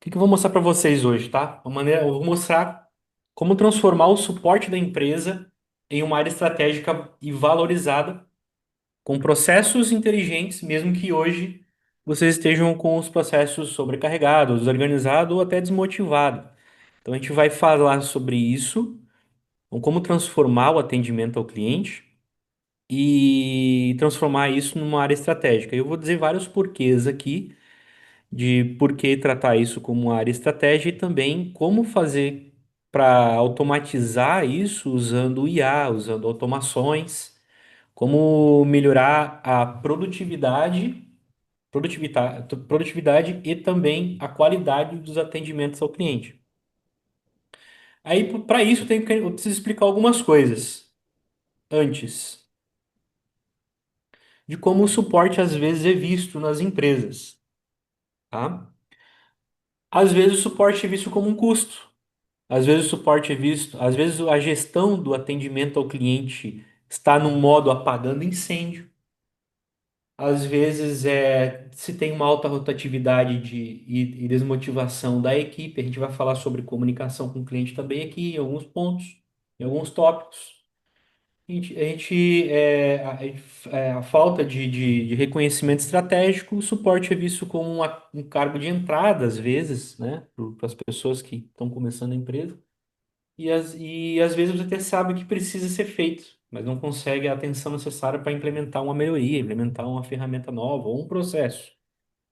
que eu vou mostrar para vocês hoje, tá? Eu vou mostrar como transformar o suporte da empresa em uma área estratégica e valorizada, com processos inteligentes, mesmo que hoje vocês estejam com os processos sobrecarregados, desorganizados ou até desmotivados. Então a gente vai falar sobre isso, como transformar o atendimento ao cliente e transformar isso numa área estratégica. Eu vou dizer vários porquês aqui de por que tratar isso como uma área estratégia e também como fazer para automatizar isso usando o IA, usando automações, como melhorar a produtividade e também a qualidade dos atendimentos ao cliente. Aí, para isso, eu preciso explicar algumas coisas antes de como o suporte às vezes é visto nas empresas, tá? Às vezes o suporte é visto como um custo. Às vezes o suporte é visto, às vezes a gestão do atendimento ao cliente está no modo apagando incêndio. Às vezes se tem uma alta rotatividade e desmotivação da equipe. A gente vai falar sobre comunicação com o cliente também aqui, em alguns pontos, em alguns tópicos. A falta de reconhecimento estratégico, o suporte é visto como um cargo de entrada, às vezes, né, para as pessoas que estão começando a empresa. E às vezes você até sabe o que precisa ser feito, mas não consegue a atenção necessária para implementar uma melhoria, implementar uma ferramenta nova ou um processo,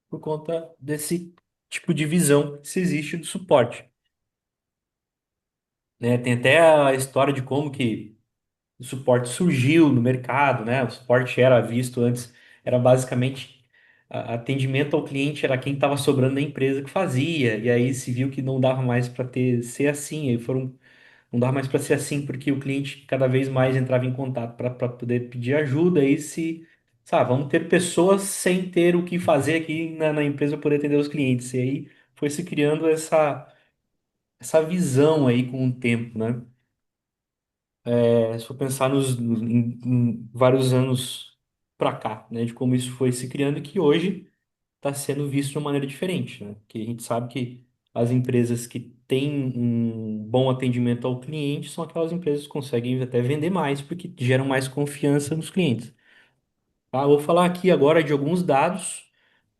por conta desse tipo de visão que se existe do suporte, né? Tem até a história de como que o suporte surgiu no mercado, né? O suporte era visto antes, era basicamente atendimento ao cliente, era quem estava sobrando na empresa que fazia, e aí se viu que não dava mais para ter ser assim, aí foram. Não dava mais para ser assim, porque o cliente cada vez mais entrava em contato para poder pedir ajuda. Aí se, sabe, vamos ter pessoas sem ter o que fazer aqui na empresa para poder atender os clientes. E aí foi se criando essa visão aí com o tempo, né? Se for pensar em vários anos para cá, né? De como isso foi se criando e que hoje está sendo visto de uma maneira diferente, né? Que a gente sabe que as empresas que têm um bom atendimento ao cliente são aquelas empresas que conseguem até vender mais, porque geram mais confiança nos clientes. Tá? Eu vou falar aqui agora de alguns dados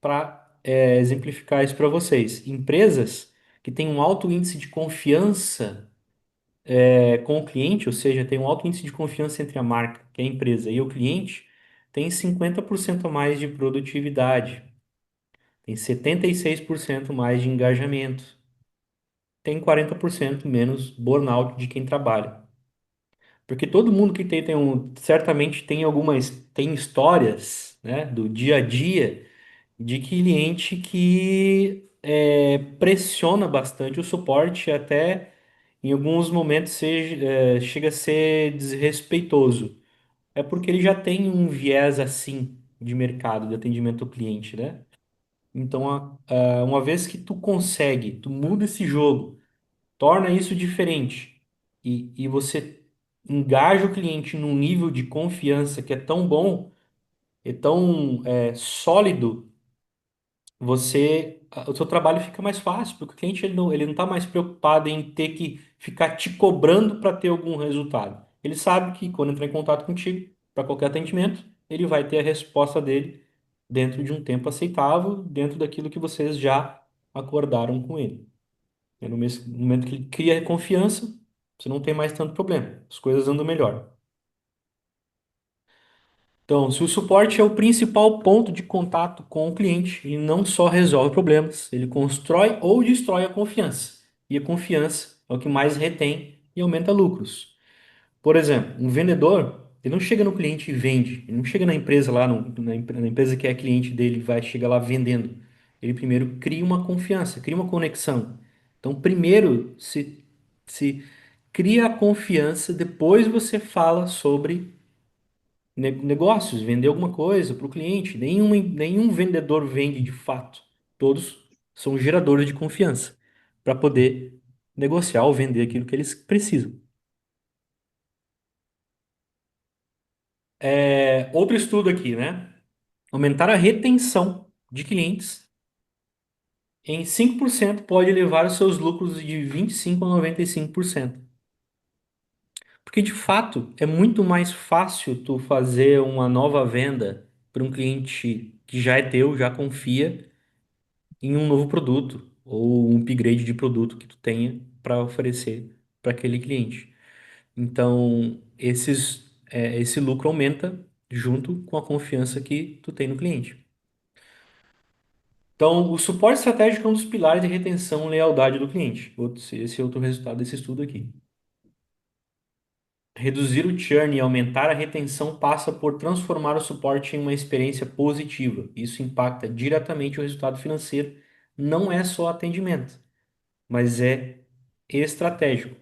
para exemplificar isso para vocês. Empresas que têm um alto índice de confiança com o cliente, ou seja, tem um alto índice de confiança entre a marca, que é a empresa, e o cliente, tem 50% a mais de produtividade. Tem 76% mais de engajamento. Tem 40% menos burnout de quem trabalha. Porque todo mundo que certamente tem tem histórias, né, do dia a dia de cliente que pressiona bastante o suporte, até em alguns momentos chega a ser desrespeitoso. É porque ele já tem um viés assim de mercado, de atendimento ao cliente, né? Então, uma vez que tu muda esse jogo, torna isso diferente e você engaja o cliente num nível de confiança que é tão bom, é tão sólido, o seu trabalho fica mais fácil, porque o cliente ele não está mais preocupado em ter que ficar te cobrando para ter algum resultado. Ele sabe que quando entrar em contato contigo, para qualquer atendimento, ele vai ter a resposta dele dentro de um tempo aceitável, dentro daquilo que vocês já acordaram com ele. No momento que ele cria confiança, você não tem mais tanto problema. As coisas andam melhor. Então, se o suporte é o principal ponto de contato com o cliente e não só resolve problemas, ele constrói ou destrói a confiança. E a confiança é o que mais retém e aumenta lucros. Por exemplo, um vendedor, ele não chega no cliente e vende. Ele não chega na empresa lá, na empresa que é cliente dele, vai chegar lá vendendo. Ele primeiro cria uma confiança, cria uma conexão. Então, primeiro se cria a confiança, depois você fala sobre negócios, vender alguma coisa para o cliente. Nenhum vendedor vende de fato. Todos são geradores de confiança para poder negociar ou vender aquilo que eles precisam. Outro estudo aqui, né? Aumentar a retenção de clientes em 5% pode elevar os seus lucros de 25 a 95%. Porque de fato é muito mais fácil tu fazer uma nova venda para um cliente que já é teu, já confia em um novo produto ou um upgrade de produto que tu tenha para oferecer para aquele cliente. Então, esse lucro aumenta junto com a confiança que tu tem no cliente. Então, o suporte estratégico é um dos pilares de retenção e lealdade do cliente. Esse é outro resultado desse estudo aqui. Reduzir o churn e aumentar a retenção passa por transformar o suporte em uma experiência positiva. Isso impacta diretamente o resultado financeiro. Não é só atendimento, mas é estratégico.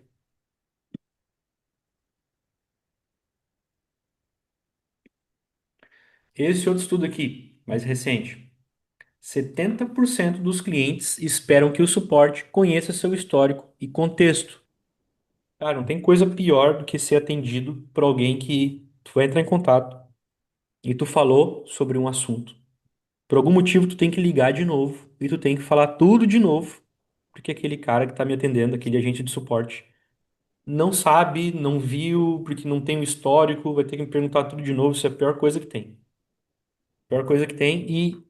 Esse outro estudo aqui, mais recente. 70% dos clientes esperam que o suporte conheça seu histórico e contexto. Cara, não tem coisa pior do que ser atendido por alguém que tu vai entrar em contato e tu falou sobre um assunto. Por algum motivo, tu tem que ligar de novo e tu tem que falar tudo de novo, porque aquele cara que tá me atendendo, aquele agente de suporte, não sabe, não viu, porque não tem o histórico, vai ter que me perguntar tudo de novo. Isso é a pior coisa que tem. Pior coisa que tem. E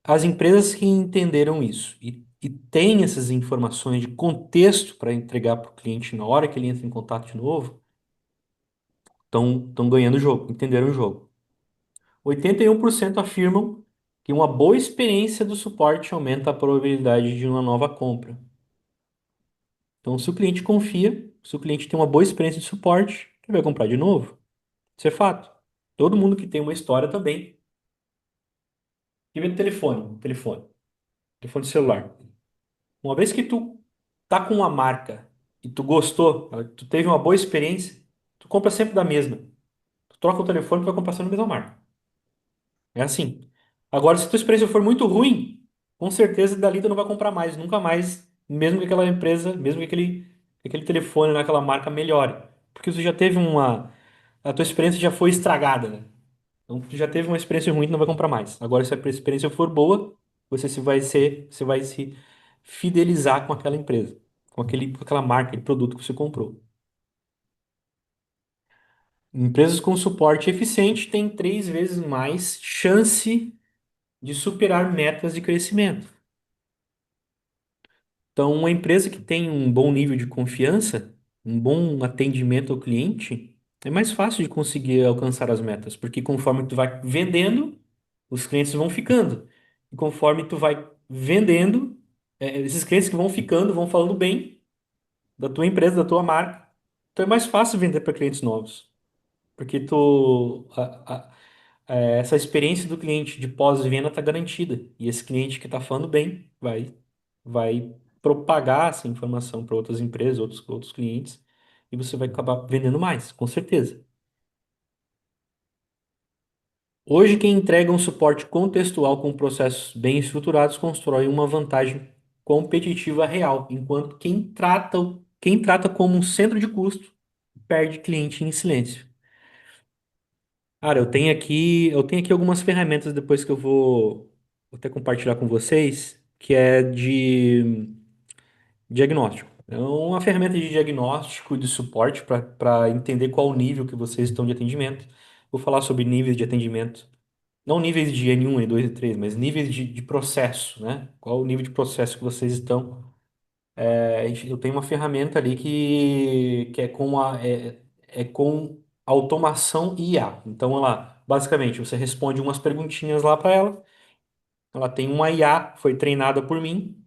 as empresas que entenderam isso e têm essas informações de contexto para entregar para o cliente na hora que ele entra em contato de novo, estão ganhando o jogo, entenderam o jogo. 81% afirmam que uma boa experiência do suporte aumenta a probabilidade de uma nova compra. Então, se o cliente confia, se o cliente tem uma boa experiência de suporte, ele vai comprar de novo. Isso é fato. Todo mundo que tem uma história também. E vê telefone celular. Uma vez que tu tá com uma marca e tu gostou, tu teve uma boa experiência, tu compra sempre da mesma. Tu troca o telefone, tu vai comprar sempre da mesma marca. É assim. Agora, se tua experiência for muito ruim, com certeza dali tu não vai comprar mais, nunca mais, mesmo que aquela empresa, mesmo que aquele telefone naquela marca melhore. Porque tu já teve uma. A tua experiência já foi estragada, né? Então, tu já teve uma experiência ruim, tu não vai comprar mais. Agora, se a experiência for boa, você vai se fidelizar com aquela empresa, com aquela marca, aquele produto que você comprou. Empresas com suporte eficiente têm 3 vezes mais chance de superar metas de crescimento. Então, uma empresa que tem um bom nível de confiança, um bom atendimento ao cliente, é mais fácil de conseguir alcançar as metas, porque conforme tu vai vendendo, os clientes vão ficando. E conforme tu vai vendendo, esses clientes que vão ficando, vão falando bem da tua empresa, da tua marca. Então é mais fácil vender para clientes novos, porque essa experiência do cliente de pós-venda está garantida. E esse cliente que está falando bem vai propagar essa informação para outras empresas, outros clientes, e você vai acabar vendendo mais, com certeza. Hoje, quem entrega um suporte contextual com processos bem estruturados constrói uma vantagem competitiva real, enquanto quem trata como um centro de custo perde cliente em silêncio. Cara, eu tenho aqui algumas ferramentas depois que vou até compartilhar com vocês, que é de diagnóstico. É uma ferramenta de diagnóstico, de suporte para entender qual o nível que vocês estão de atendimento. Vou falar sobre níveis de atendimento. Não níveis de N1, N2 e N3, mas níveis de processo, né? Qual o nível de processo que vocês estão. Eu tenho uma ferramenta ali que é com automação e IA. Então, ela, basicamente, você responde umas perguntinhas lá para ela. Ela tem uma IA, foi treinada por mim,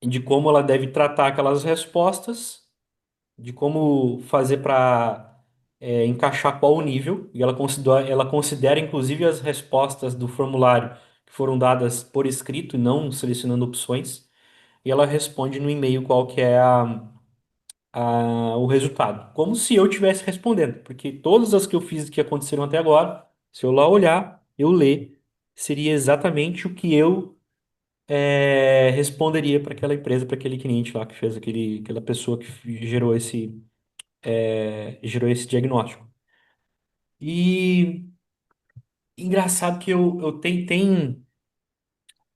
de como ela deve tratar aquelas respostas, de como fazer para encaixar qual o nível, e ela considera inclusive as respostas do formulário que foram dadas por escrito e não selecionando opções, e ela responde no e-mail qual que é o resultado, como se eu estivesse respondendo, porque todas as que eu fiz que aconteceram até agora, se eu lá olhar, eu ler, seria exatamente o que eu responderia para aquela empresa, para aquele cliente lá que fez aquela pessoa que gerou esse diagnóstico. E engraçado que eu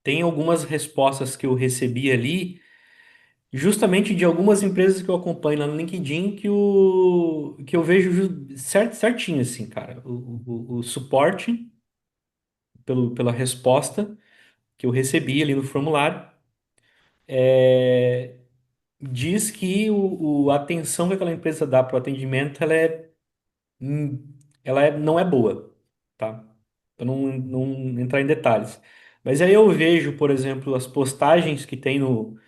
tem algumas respostas que eu recebi ali, justamente de algumas empresas que eu acompanho lá no LinkedIn, que eu vejo certinho, assim, cara. O suporte pela resposta que eu recebi ali no formulário é, diz que a atenção que aquela empresa dá para o atendimento, hum, não é boa, tá? Para não entrar em detalhes. Mas aí eu vejo, por exemplo, as postagens que tem no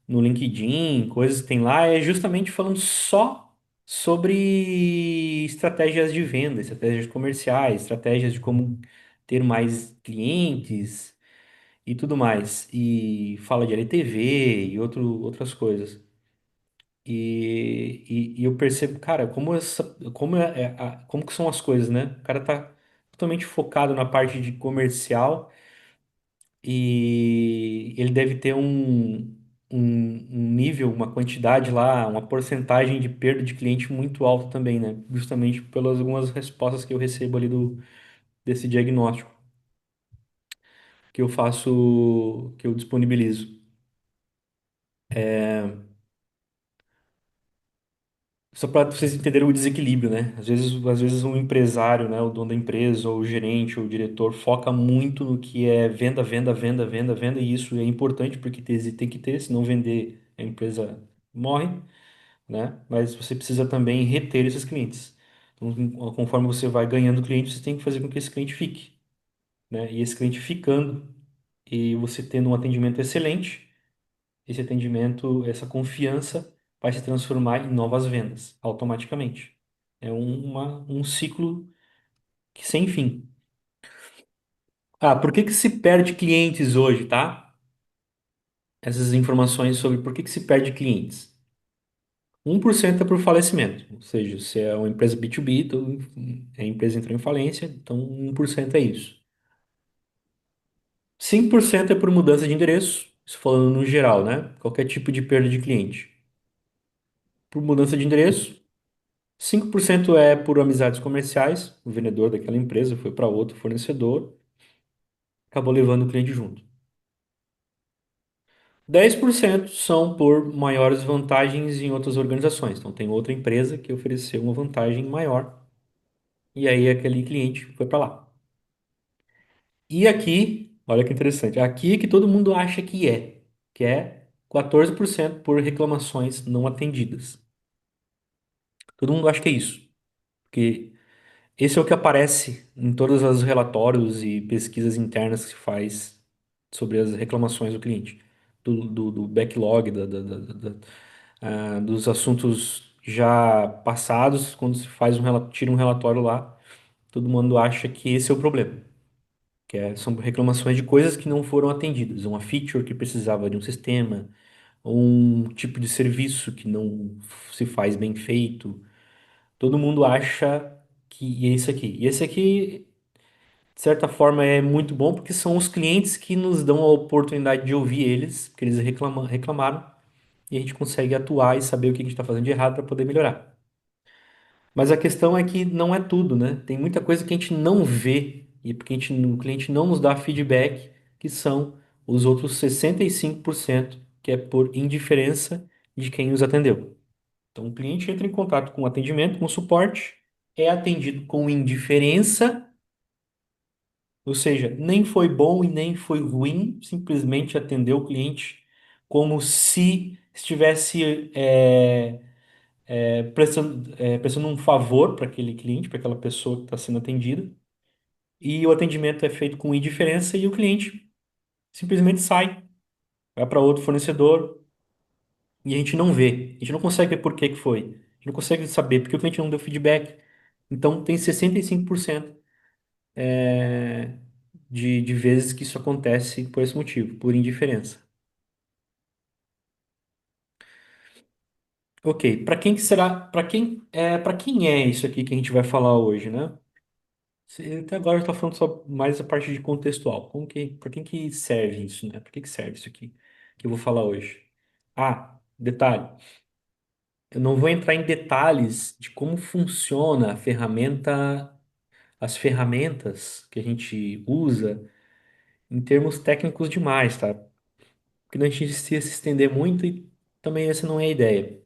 LinkedIn, coisas que tem lá, é justamente falando só sobre estratégias de venda, estratégias comerciais, estratégias de como ter mais clientes e tudo mais. E fala de LTV e outras coisas. E eu percebo, cara, como que são as coisas, né? O cara tá totalmente focado na parte de comercial e ele deve ter um nível, uma quantidade lá, uma porcentagem de perda de cliente muito alta também, né? Justamente pelas algumas respostas que eu recebo ali desse diagnóstico que eu faço, que eu disponibilizo. Só para vocês entenderem o desequilíbrio, né? Às vezes um empresário, né, o dono da empresa, ou o gerente, ou o diretor, foca muito no que é venda, venda, venda, venda, venda, e isso é importante porque tem que ter, se não vender, a empresa morre, né? Mas você precisa também reter esses clientes. Então, conforme você vai ganhando clientes, você tem que fazer com que esse cliente fique, né? E esse cliente ficando, e você tendo um atendimento excelente, esse atendimento, essa confiança vai se transformar em novas vendas automaticamente. É um ciclo que sem fim. Ah, por que que se perde clientes hoje, tá? Essas informações sobre por que que se perde clientes. 1% é por falecimento, ou seja, se é uma empresa B2B, então a empresa entrou em falência, então 1% é isso. 5% é por mudança de endereço, isso falando no geral, né? Qualquer tipo de perda de cliente. Por mudança de endereço, 5% é por amizades comerciais, o vendedor daquela empresa foi para outro fornecedor, acabou levando o cliente junto. 10% são por maiores vantagens em outras organizações. Então, tem outra empresa que ofereceu uma vantagem maior e aí aquele cliente foi para lá. E aqui, olha que interessante, aqui é que todo mundo acha que é 14% por reclamações não atendidas. Todo mundo acha que é isso, porque esse é o que aparece em todos os relatórios e pesquisas internas que se faz sobre as reclamações do cliente, do backlog, dos assuntos já passados, quando se faz tira um relatório lá, todo mundo acha que esse é o problema, são reclamações de coisas que não foram atendidas, uma feature que precisava de um sistema, ou um tipo de serviço que não se faz bem feito. Todo mundo acha que é isso aqui. E esse aqui de certa forma é muito bom porque são os clientes que nos dão a oportunidade de ouvir eles, porque eles reclamaram, e a gente consegue atuar e saber o que a gente está fazendo de errado para poder melhorar. Mas a questão é que não é tudo, né? Tem muita coisa que a gente não vê e porque o cliente não nos dá feedback, que são os outros 65%, que é por indiferença de quem nos atendeu. Então o cliente entra em contato com o atendimento, com o suporte, é atendido com indiferença. Ou seja, nem foi bom e nem foi ruim, simplesmente atendeu o cliente como se estivesse prestando um favor para aquele cliente, para aquela pessoa que está sendo atendida. E o atendimento é feito com indiferença e o cliente simplesmente sai, vai para outro fornecedor e a gente não vê. A gente não consegue ver por que que foi. A gente não consegue saber porque o cliente não deu feedback. Então tem 65% de vezes que isso acontece por esse motivo, por indiferença. Ok, para quem que será, para quem é isso aqui que a gente vai falar hoje, né? Até agora está falando só mais a parte de contextual. Para quem que serve isso, né? Para que serve isso aqui que eu vou falar hoje? Ah, detalhe, eu não vou entrar em detalhes de como funciona as ferramentas que a gente usa em termos técnicos demais, tá? Porque não a gente ia se estender muito e também essa não é a ideia,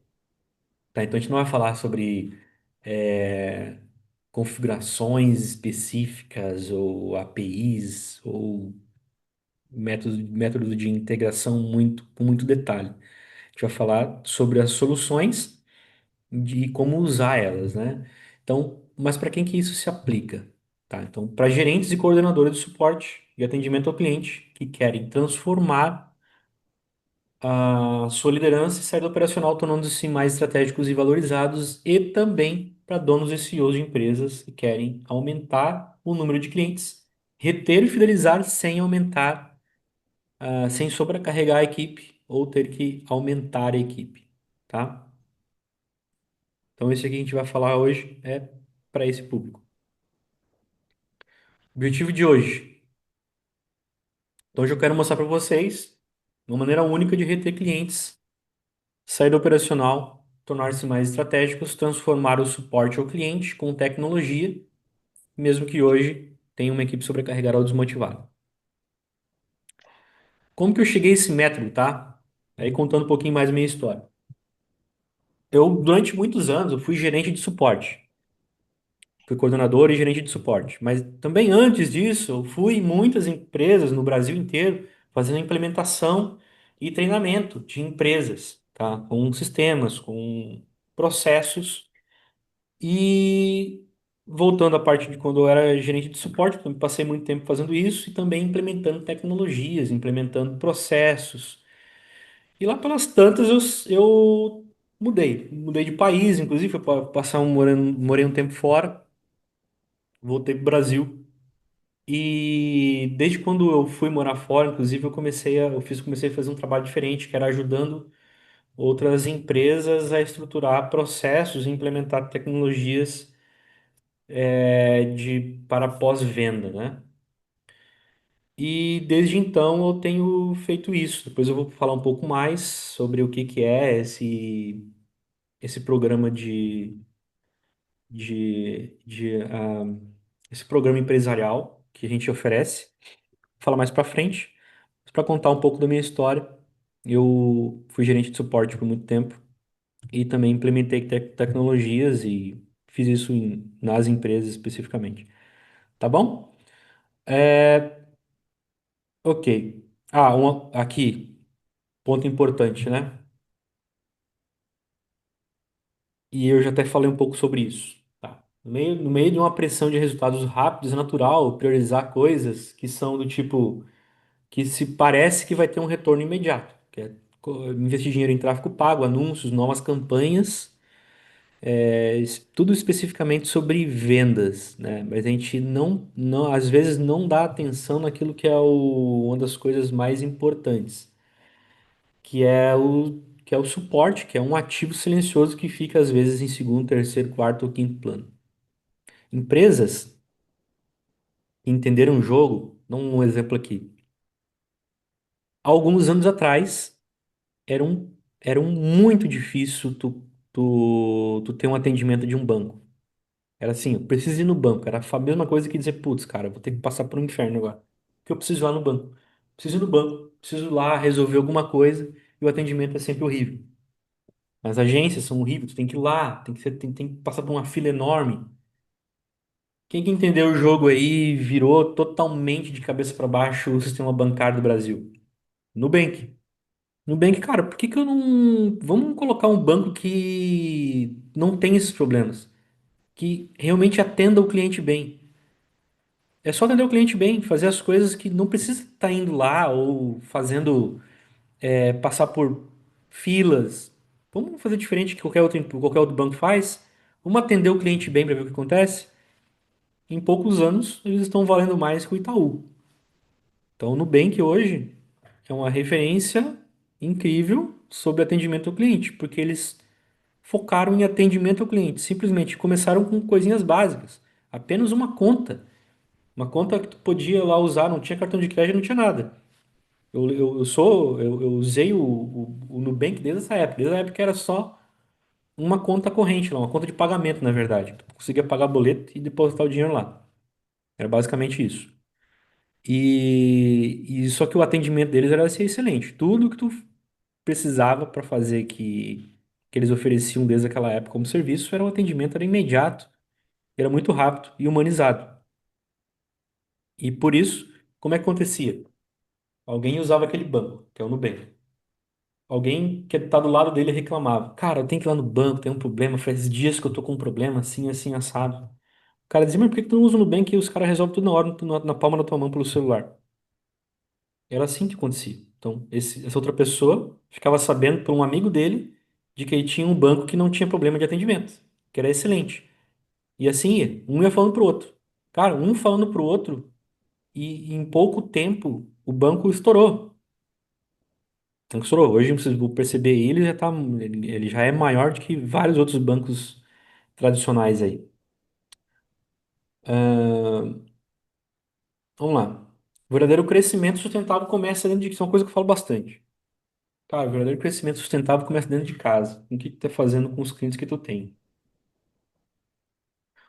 tá? Então a gente não vai falar sobre é, configurações específicas ou APIs ou métodos de integração com muito detalhe. A gente vai falar sobre as soluções de como usar elas, né? Então, mas para quem que isso se aplica? Tá? Então, para gerentes e coordenadores de suporte e atendimento ao cliente que querem transformar a sua liderança e saída operacional, tornando-se mais estratégicos e valorizados, e também para donos e CEOs de empresas que querem aumentar o número de clientes, reter e fidelizar sem aumentar, sem sobrecarregar a equipe ou ter que aumentar a equipe, tá? Então, esse aqui que a gente vai falar hoje é para esse público. Objetivo de hoje. Então, hoje eu quero mostrar para vocês uma maneira única de reter clientes, saída operacional, tornar-se mais estratégicos, transformar o suporte ao cliente com tecnologia, mesmo que hoje tenha uma equipe sobrecarregada ou desmotivada. Como que eu cheguei a esse método, tá? Aí contando um pouquinho mais a minha história. Eu, durante muitos anos, eu fui gerente de suporte. Fui coordenador e gerente de suporte. Mas também antes disso, eu fui em muitas empresas no Brasil inteiro fazendo implementação e treinamento de empresas, tá? Com sistemas, com processos. E voltando à parte de quando eu era gerente de suporte, eu passei muito tempo fazendo isso e também implementando tecnologias, implementando processos. E lá pelas tantas eu mudei de país, inclusive, fui passar morei um tempo fora, voltei para o Brasil. E desde quando eu fui morar fora, inclusive, comecei a fazer um trabalho diferente, que era ajudando outras empresas a estruturar processos e implementar tecnologias para pós-venda, né? E desde então eu tenho feito isso. Depois eu vou falar um pouco mais sobre o que que é esse programa esse programa empresarial que a gente oferece. Vou falar mais para frente. Para contar um pouco da minha história, eu fui gerente de suporte por muito tempo e também implementei tecnologias e fiz isso nas empresas especificamente. Tá bom? É, ok. Aqui, ponto importante, né? E eu já até falei um pouco sobre isso. Tá? No meio de uma pressão de resultados rápidos, é natural priorizar coisas que são do tipo que se parece que vai ter um retorno imediato, que é investir dinheiro em tráfego pago, anúncios, novas campanhas, tudo especificamente sobre vendas, né? Mas a gente às vezes não dá atenção naquilo que é uma das coisas mais importantes, que é o suporte, que é um ativo silencioso que fica às vezes em segundo, terceiro, quarto ou quinto plano. Empresas que entenderam o jogo, dá um exemplo aqui. Há alguns anos atrás, era muito difícil tu ter um atendimento de um banco. Era assim, eu preciso ir no banco. Era a mesma coisa que dizer, putz, cara, eu vou ter que passar por um inferno agora. Porque eu preciso ir lá no banco. Preciso ir no banco, preciso ir lá resolver alguma coisa e o atendimento é sempre horrível. As agências são horríveis, tu tem que ir lá, tem que passar por uma fila enorme. Quem que entendeu o jogo aí virou totalmente de cabeça para baixo o sistema bancário do Brasil? Nubank. Nubank, cara, por que que eu não. Vamos colocar um banco que não tem esses problemas, que realmente atenda o cliente bem. É só atender o cliente bem, fazer as coisas que não precisa estar indo lá ou fazendo, passar por filas. Vamos fazer diferente que qualquer outro banco faz. Vamos atender o cliente bem para ver o que acontece. Em poucos anos, eles estão valendo mais que o Itaú. Então, o Nubank hoje é uma referência incrível sobre atendimento ao cliente, porque eles focaram em atendimento ao cliente. Simplesmente começaram com coisinhas básicas. Apenas uma conta. Uma conta que tu podia lá usar, não tinha cartão de crédito, não tinha nada. Eu usei o Nubank desde essa época. Desde a época era só uma conta corrente lá, uma conta de pagamento, na verdade. Tu conseguia pagar boleto e depositar o dinheiro lá. Era basicamente isso. E só que o atendimento deles era assim, excelente. Tudo que tu precisava para fazer que eles ofereciam desde aquela época como serviço era um atendimento, era imediato, era muito rápido e humanizado. E por isso, como é que acontecia? Alguém usava aquele banco, que é o Nubank. Alguém que tá do lado dele reclamava: Cara, eu tenho que ir lá no banco, tem um problema, faz dias que eu tô com um problema, assim, assim, assado. O cara dizia: Mas por que que tu não usa o Nubank e os caras resolvem tudo na hora, na palma da tua mão pelo celular? Era assim que acontecia. Então, essa outra pessoa ficava sabendo por um amigo dele de que ele tinha um banco que não tinha problema de atendimento, que era excelente. E assim ia, um ia falando pro outro. Cara, um falando pro outro, e em pouco tempo o banco estourou. Então, estourou. Hoje, vocês vão perceber, ele já é maior do que vários outros bancos tradicionais aí. Vamos lá. O verdadeiro crescimento sustentável começa dentro de... Isso é uma coisa que eu falo bastante. Cara, o verdadeiro crescimento sustentável começa dentro de casa. O que tu tá fazendo com os clientes que tu tem?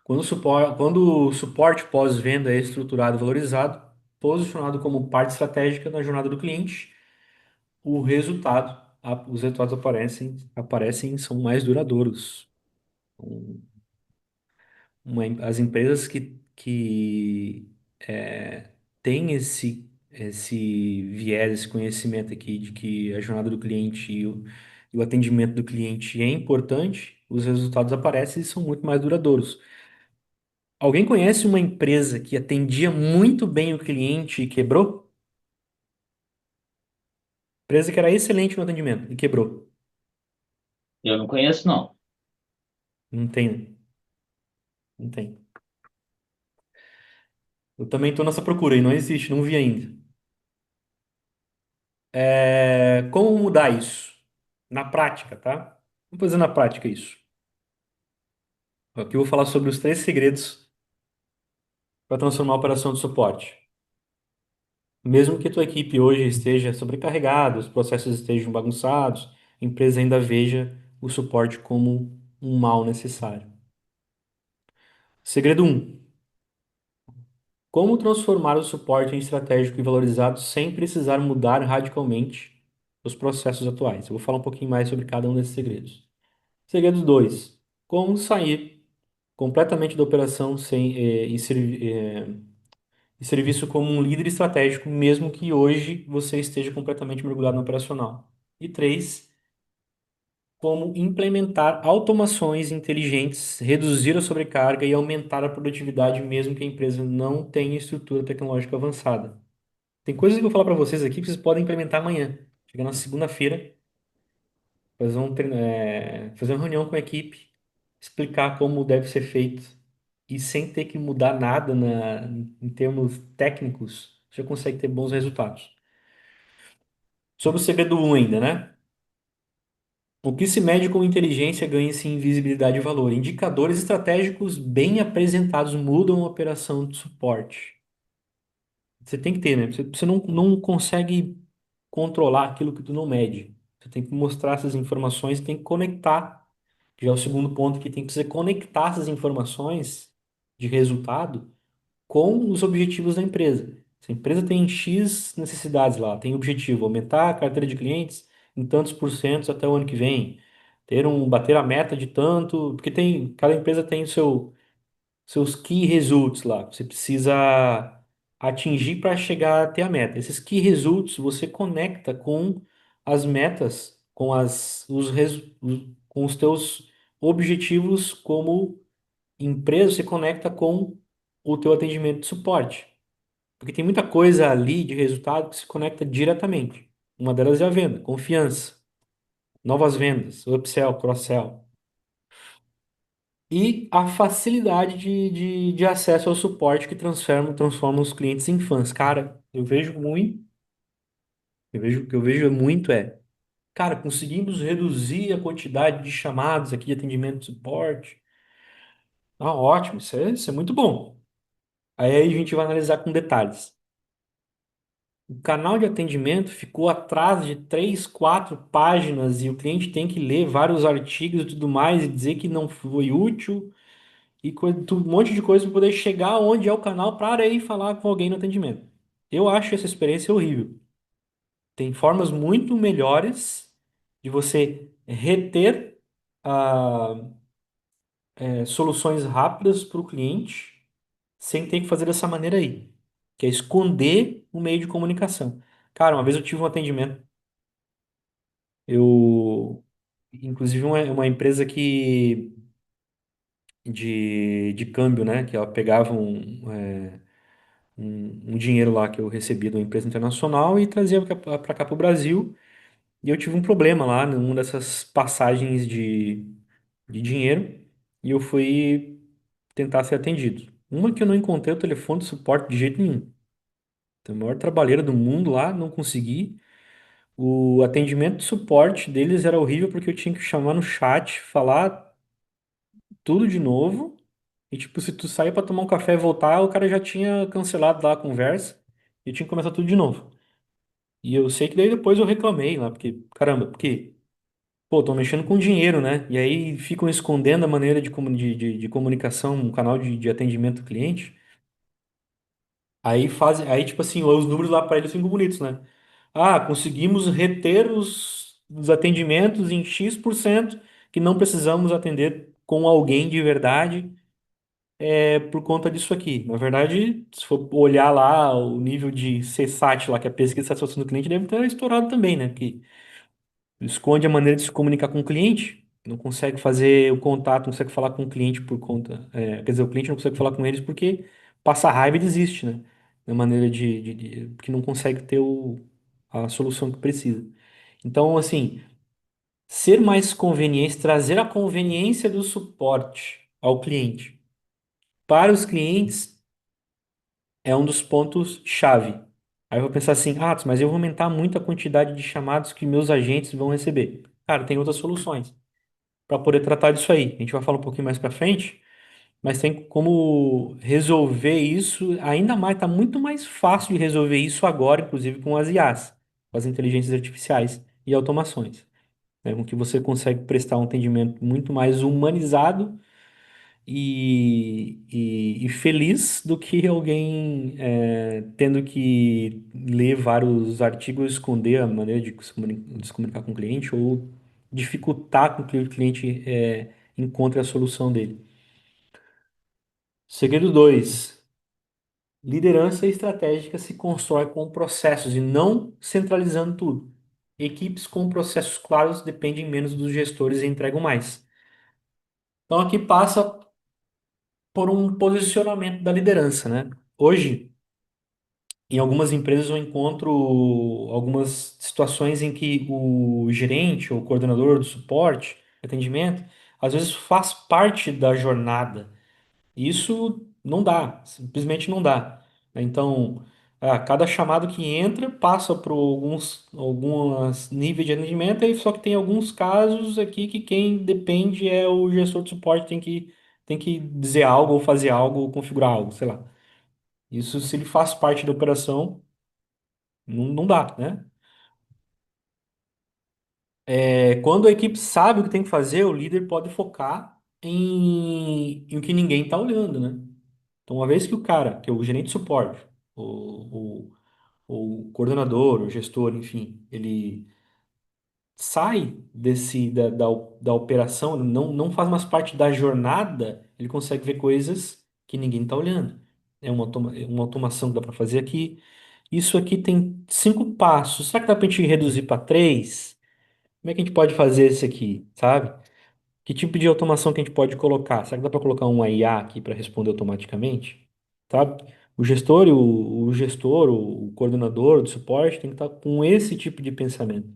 Quando o suporte pós-venda é estruturado e valorizado, posicionado como parte estratégica na jornada do cliente, os resultados aparecem e são mais duradouros. As empresas que têm esse viés, esse conhecimento aqui de que a jornada do cliente e o atendimento do cliente é importante, os resultados aparecem e são muito mais duradouros. Alguém conhece uma empresa que atendia muito bem o cliente e quebrou? Empresa que era excelente no atendimento e quebrou. Eu não conheço, não. Não tem, não tem. Eu também estou nessa procura e não existe, não vi ainda. Como mudar isso? Na prática, tá? Vamos fazer na prática isso. Aqui eu vou falar sobre os 3 segredos para transformar a operação de suporte. Mesmo que a tua equipe hoje esteja sobrecarregada, os processos estejam bagunçados, a empresa ainda veja o suporte como um mal necessário. Segredo um: como transformar o suporte em estratégico e valorizado sem precisar mudar radicalmente os processos atuais. Eu vou falar um pouquinho mais sobre cada um desses segredos. Segredo 2: como sair completamente da operação e serviço como um líder estratégico, mesmo que hoje você esteja completamente mergulhado no operacional. E 3: como implementar automações inteligentes, reduzir a sobrecarga e aumentar a produtividade, mesmo que a empresa não tenha estrutura tecnológica avançada. Tem coisas que eu vou falar para vocês aqui que vocês podem implementar amanhã. Chega na segunda-feira, fazer uma reunião com a equipe, explicar como deve ser feito e sem ter que mudar nada em termos técnicos, você consegue ter bons resultados. Sobre o segredo um ainda, né? O que se mede com inteligência ganha-se em visibilidade e valor. Indicadores estratégicos bem apresentados mudam a operação de suporte. Você tem que ter, né? Você não consegue controlar aquilo que tu não mede. Você tem que mostrar essas informações, tem que conectar. Já é o segundo ponto que tem que você conectar essas informações de resultado com os objetivos da empresa. Se a empresa tem X necessidades lá, tem objetivo aumentar a carteira de clientes em tantos por cento até o ano que vem, bater a meta de tanto, porque cada empresa tem seus key results lá. Você precisa atingir para chegar até a meta. Esses key results você conecta com as metas, com os teus objetivos como empresa, você conecta com o teu atendimento de suporte. Porque tem muita coisa ali de resultado que se conecta diretamente. Uma delas é a venda, confiança, novas vendas, upsell, cross-sell. E a facilidade de acesso ao suporte que transforma os clientes em fãs. Cara, o que eu vejo muito cara, conseguimos reduzir a quantidade de chamadas aqui de atendimento de suporte. Ah, ótimo, isso é muito bom. Aí a gente vai analisar com detalhes. O canal de atendimento ficou atrás de 3, 4 páginas e o cliente tem que ler vários artigos e tudo mais e dizer que não foi útil e um monte de coisa para poder chegar onde é o canal para aí falar com alguém no atendimento. Eu acho essa experiência horrível. Tem formas muito melhores de você reter soluções rápidas para o cliente sem ter que fazer dessa maneira aí, que é esconder o meio de comunicação. Cara, uma vez eu tive um atendimento, eu, inclusive uma empresa de câmbio, né, que ela pegava um dinheiro lá que eu recebia de uma empresa internacional e trazia para cá para o Brasil. E eu tive um problema lá numa dessas passagens de dinheiro e eu fui tentar ser atendido. Uma que eu não encontrei o telefone de suporte de jeito nenhum. Então, a maior trabalheira do mundo lá, não consegui. O atendimento de suporte deles era horrível porque eu tinha que chamar no chat, falar tudo de novo. E tipo, se tu sair pra tomar um café e voltar, o cara já tinha cancelado lá a conversa e eu tinha que começar tudo de novo. E eu sei que daí depois eu reclamei lá, porque, caramba, porque, pô, tô mexendo com dinheiro, né? E aí ficam escondendo a maneira de comunicação, um canal de atendimento ao cliente. Aí, tipo assim, os números lá para eles ficam bonitos, né? Ah, conseguimos reter os atendimentos em X% que não precisamos atender com alguém de verdade por conta disso aqui. Na verdade, se for olhar lá o nível de CSAT lá, que é a pesquisa de satisfação do cliente, deve ter estourado também, né? Porque esconde a maneira de se comunicar com o cliente, não consegue fazer o contato, não consegue falar com o cliente por conta. Quer dizer, o cliente não consegue falar com eles porque passa raiva e desiste, né? Da maneira porque não consegue ter a solução que precisa. Então, assim, ser mais conveniente, trazer a conveniência do suporte ao cliente para os clientes é um dos pontos chave. Aí eu vou pensar assim, ah, mas eu vou aumentar muito a quantidade de chamados que meus agentes vão receber. Cara, tem outras soluções para poder tratar disso aí. A gente vai falar um pouquinho mais para frente, mas tem como resolver isso ainda mais, tá muito mais fácil de resolver isso agora, inclusive com as IAs, com as inteligências artificiais e automações, né, com que você consegue prestar um atendimento muito mais humanizado e feliz do que alguém tendo que ler vários artigos, esconder a maneira de se comunicar com o cliente ou dificultar com que o cliente encontre a solução dele. Segredo 2: liderança estratégica se constrói com processos e não centralizando tudo. Equipes com processos claros dependem menos dos gestores e entregam mais. Então aqui passa por um posicionamento da liderança, né? Hoje, em algumas empresas eu encontro algumas situações em que o gerente ou coordenador do suporte, atendimento, às vezes faz parte da jornada. Isso não dá, simplesmente não dá. Então, cada chamado que entra passa por alguns níveis de atendimento, e só que tem alguns casos aqui que quem depende é o gestor de suporte, tem que dizer algo, ou fazer algo, ou configurar algo, sei lá. Isso, se ele faz parte da operação, não dá, né? Quando a equipe sabe o que tem que fazer, o líder pode focar em o que ninguém está olhando, né? Então, uma vez que o cara, que é o gerente de suporte, o coordenador, o gestor, enfim, ele sai da operação, não faz mais parte da jornada, ele consegue ver coisas que ninguém está olhando. É uma automação que dá para fazer aqui. Isso aqui tem 5 passos. Será que dá para a gente reduzir para 3? Como é que a gente pode fazer isso aqui, sabe? Que tipo de automação que a gente pode colocar? Será que dá para colocar uma IA aqui para responder automaticamente? Sabe? O coordenador do suporte tem que estar com esse tipo de pensamento.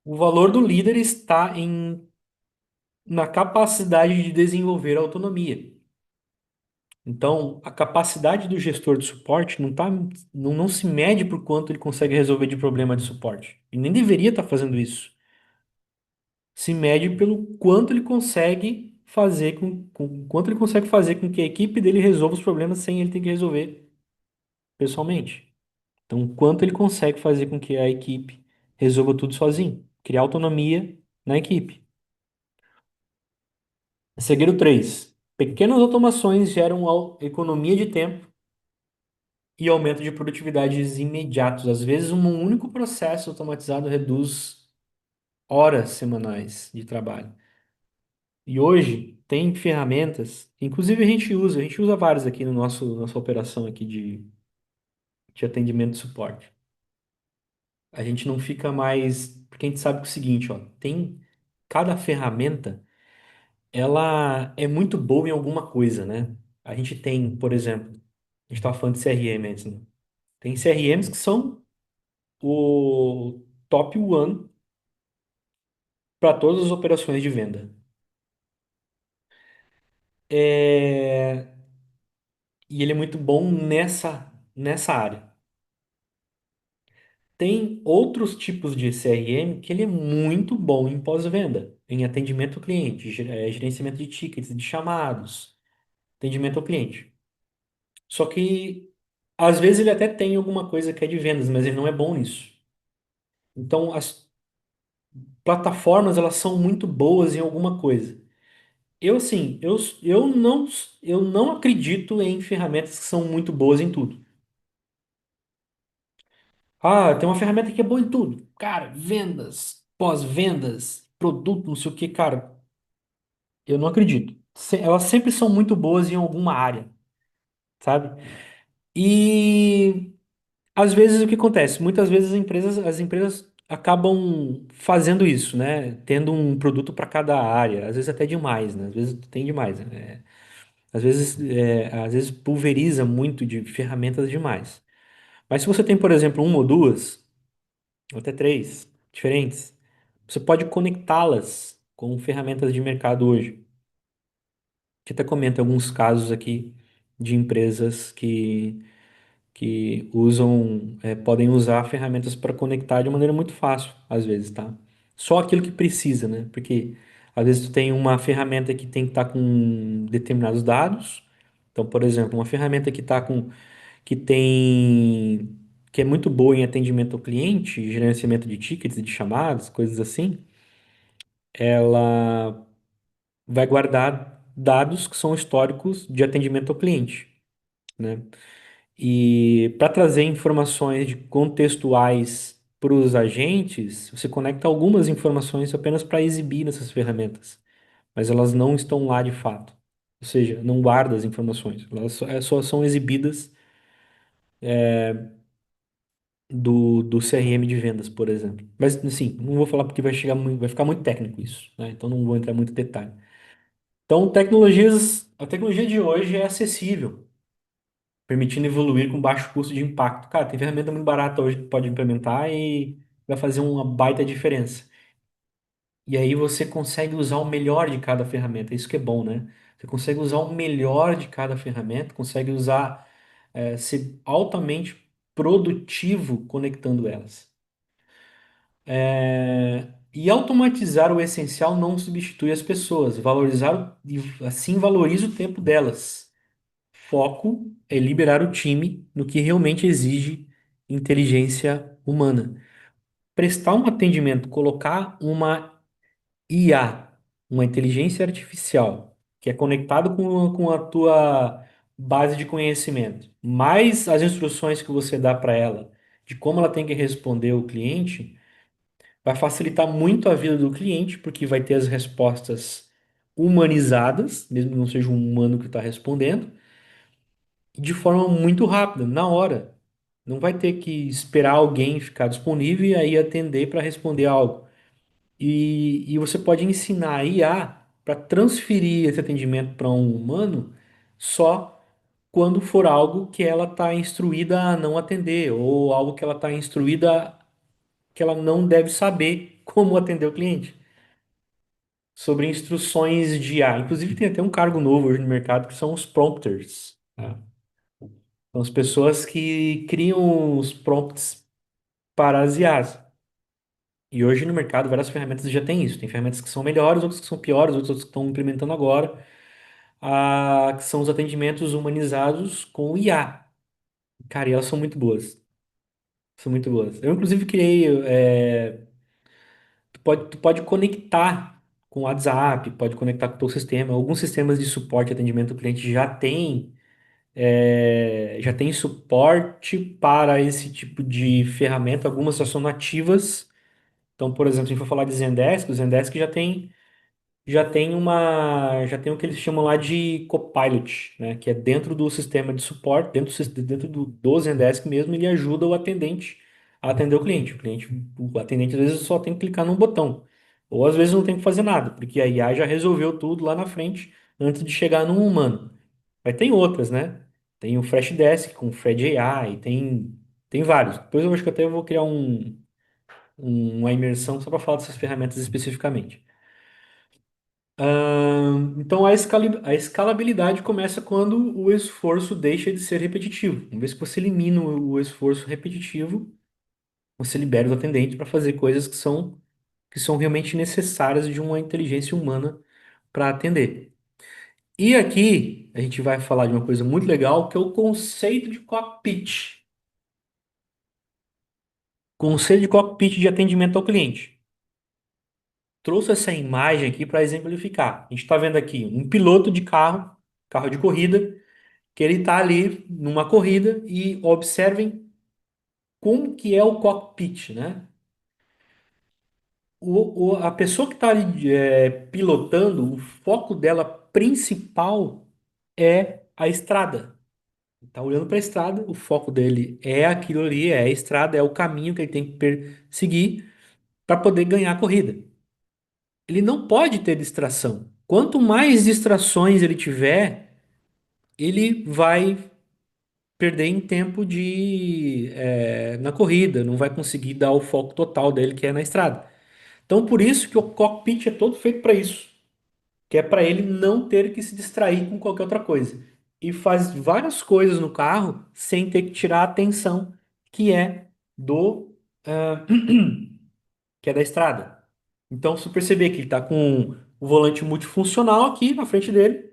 O valor do líder está na capacidade de desenvolver autonomia. Então, a capacidade do gestor de suporte não se mede por quanto ele consegue resolver de problema de suporte. E nem deveria estar fazendo isso. Se mede pelo quanto ele consegue fazer quanto ele consegue fazer com que a equipe dele resolva os problemas sem ele ter que resolver pessoalmente. Então, quanto ele consegue fazer com que a equipe resolva tudo sozinho, criar autonomia na equipe. Segredo 3: pequenas automações geram economia de tempo e aumento de produtividades imediatos. Às vezes, um único processo automatizado reduz horas semanais de trabalho. E hoje tem ferramentas, inclusive a gente usa várias aqui no nossa operação aqui de atendimento e suporte. A gente não fica mais, porque a gente sabe que é o seguinte, ó, tem cada ferramenta, ela é muito boa em alguma coisa, né? A gente tem, por exemplo, a gente estava falando de CRM antes, né? Tem CRMs que são o top one para todas as operações de venda. É, e ele é muito bom nessa área. Tem outros tipos de CRM que ele é muito bom em pós-venda, em atendimento ao cliente, gerenciamento de tickets, de chamados, atendimento ao cliente. Só que às vezes ele até tem alguma coisa que é de vendas, mas ele não é bom nisso. Então as plataformas elas são muito boas em alguma coisa. Eu sim, eu não acredito em ferramentas que são muito boas em tudo. Ah, tem uma ferramenta que é boa em tudo. Cara, vendas, pós-vendas, produto, não sei o que, cara. Eu não acredito. Elas sempre são muito boas em alguma área, sabe? E às vezes o que acontece? Muitas vezes as empresas acabam fazendo isso, né? Tendo um produto para cada área, às vezes até demais, né? Às vezes tem demais, né? Às vezes pulveriza muito de ferramentas demais. Mas se você tem, por exemplo, uma ou duas, ou até três diferentes, você pode conectá-las com ferramentas de mercado hoje. Que até comenta alguns casos aqui de empresas que usam, podem usar ferramentas para conectar de maneira muito fácil, às vezes, tá? Só aquilo que precisa, né? Porque às vezes tu tem uma ferramenta que tem que estar com determinados dados. Então, por exemplo, uma ferramenta que tem que é muito boa em atendimento ao cliente, gerenciamento de tickets, de chamadas, coisas assim, ela vai guardar dados que são históricos de atendimento ao cliente, né? E para trazer informações contextuais para os agentes, você conecta algumas informações apenas para exibir nessas ferramentas, mas elas não estão lá de fato. Ou seja, não guarda as informações, elas só são exibidas do CRM de vendas, por exemplo. Mas, assim, não vou falar porque vai ficar muito técnico isso, né? Então não vou entrar muito em detalhe. Então, a tecnologia de hoje é acessível, permitindo evoluir com baixo custo de impacto. Cara, tem ferramenta muito barata hoje que pode implementar e vai fazer uma baita diferença. E aí você consegue usar o melhor de cada ferramenta, isso que é bom, né? Você consegue usar o melhor de cada ferramenta, consegue usar, ser altamente produtivo conectando elas. E automatizar o essencial não substitui as pessoas, e assim valoriza o tempo delas. Foco é liberar o time no que realmente exige inteligência humana. Prestar um atendimento, colocar uma IA, uma inteligência artificial, que é conectado com a tua base de conhecimento, mais as instruções que você dá para ela, de como ela tem que responder o cliente, vai facilitar muito a vida do cliente, porque vai ter as respostas humanizadas, mesmo que não seja um humano que está respondendo de forma muito rápida, na hora. Não vai ter que esperar alguém ficar disponível e aí atender para responder algo. E você pode ensinar a IA para transferir esse atendimento para um humano só quando for algo que ela está instruída a não atender, ou algo que ela está instruída que ela não deve saber como atender o cliente. Sobre instruções de IA. Inclusive, tem até um cargo novo hoje no mercado que são os prompters. Tá? São as pessoas que criam os prompts para as IAs. E hoje no mercado várias ferramentas já têm isso. Tem ferramentas que são melhores, outras que são piores, outras que estão implementando agora, que são os atendimentos humanizados com IA. Cara, e elas são muito boas. São muito boas. Eu, inclusive, criei. Tu pode conectar com o WhatsApp, pode conectar com o teu sistema. Alguns sistemas de suporte e atendimento ao cliente já têm Já tem suporte para esse tipo de ferramenta, algumas já são nativas. Então, por exemplo, se a gente for falar de Zendesk, o Zendesk já tem o que eles chamam lá de Copilot, né? Que é dentro do sistema de suporte, dentro do Zendesk mesmo, ele ajuda o atendente a atender o cliente. O atendente às vezes só tem que clicar num botão, ou às vezes não tem que fazer nada, porque a IA já resolveu tudo lá na frente antes de chegar num humano. Mas tem outras, né? Tem o Freshdesk com o Fred AI, tem vários. Depois eu acho que até eu vou criar uma imersão só para falar dessas ferramentas especificamente. Então a escalabilidade começa quando o esforço deixa de ser repetitivo. Uma vez que você elimina o esforço repetitivo, você libera os atendentes para fazer coisas que são realmente necessárias de uma inteligência humana para atender. E aqui a gente vai falar de uma coisa muito legal, que é o conceito de cockpit. Conceito de cockpit de atendimento ao cliente. Trouxe essa imagem aqui para exemplificar. A gente está vendo aqui um piloto de carro, carro de corrida, que ele está ali numa corrida e observem como que é o cockpit, né? A pessoa que está ali pilotando, o foco dela principal é a estrada. Está olhando para a estrada, o foco dele é aquilo ali, é a estrada, é o caminho que ele tem que perseguir para poder ganhar a corrida. Ele não pode ter distração. Quanto mais distrações ele tiver, ele vai perder em tempo na corrida, não vai conseguir dar o foco total dele que é na estrada. Então por isso que o cockpit é todo feito para isso, que é para ele não ter que se distrair com qualquer outra coisa. E faz várias coisas no carro sem ter que tirar a atenção que é do ah, que é da estrada. Então se você perceber que ele está com o volante multifuncional aqui na frente dele,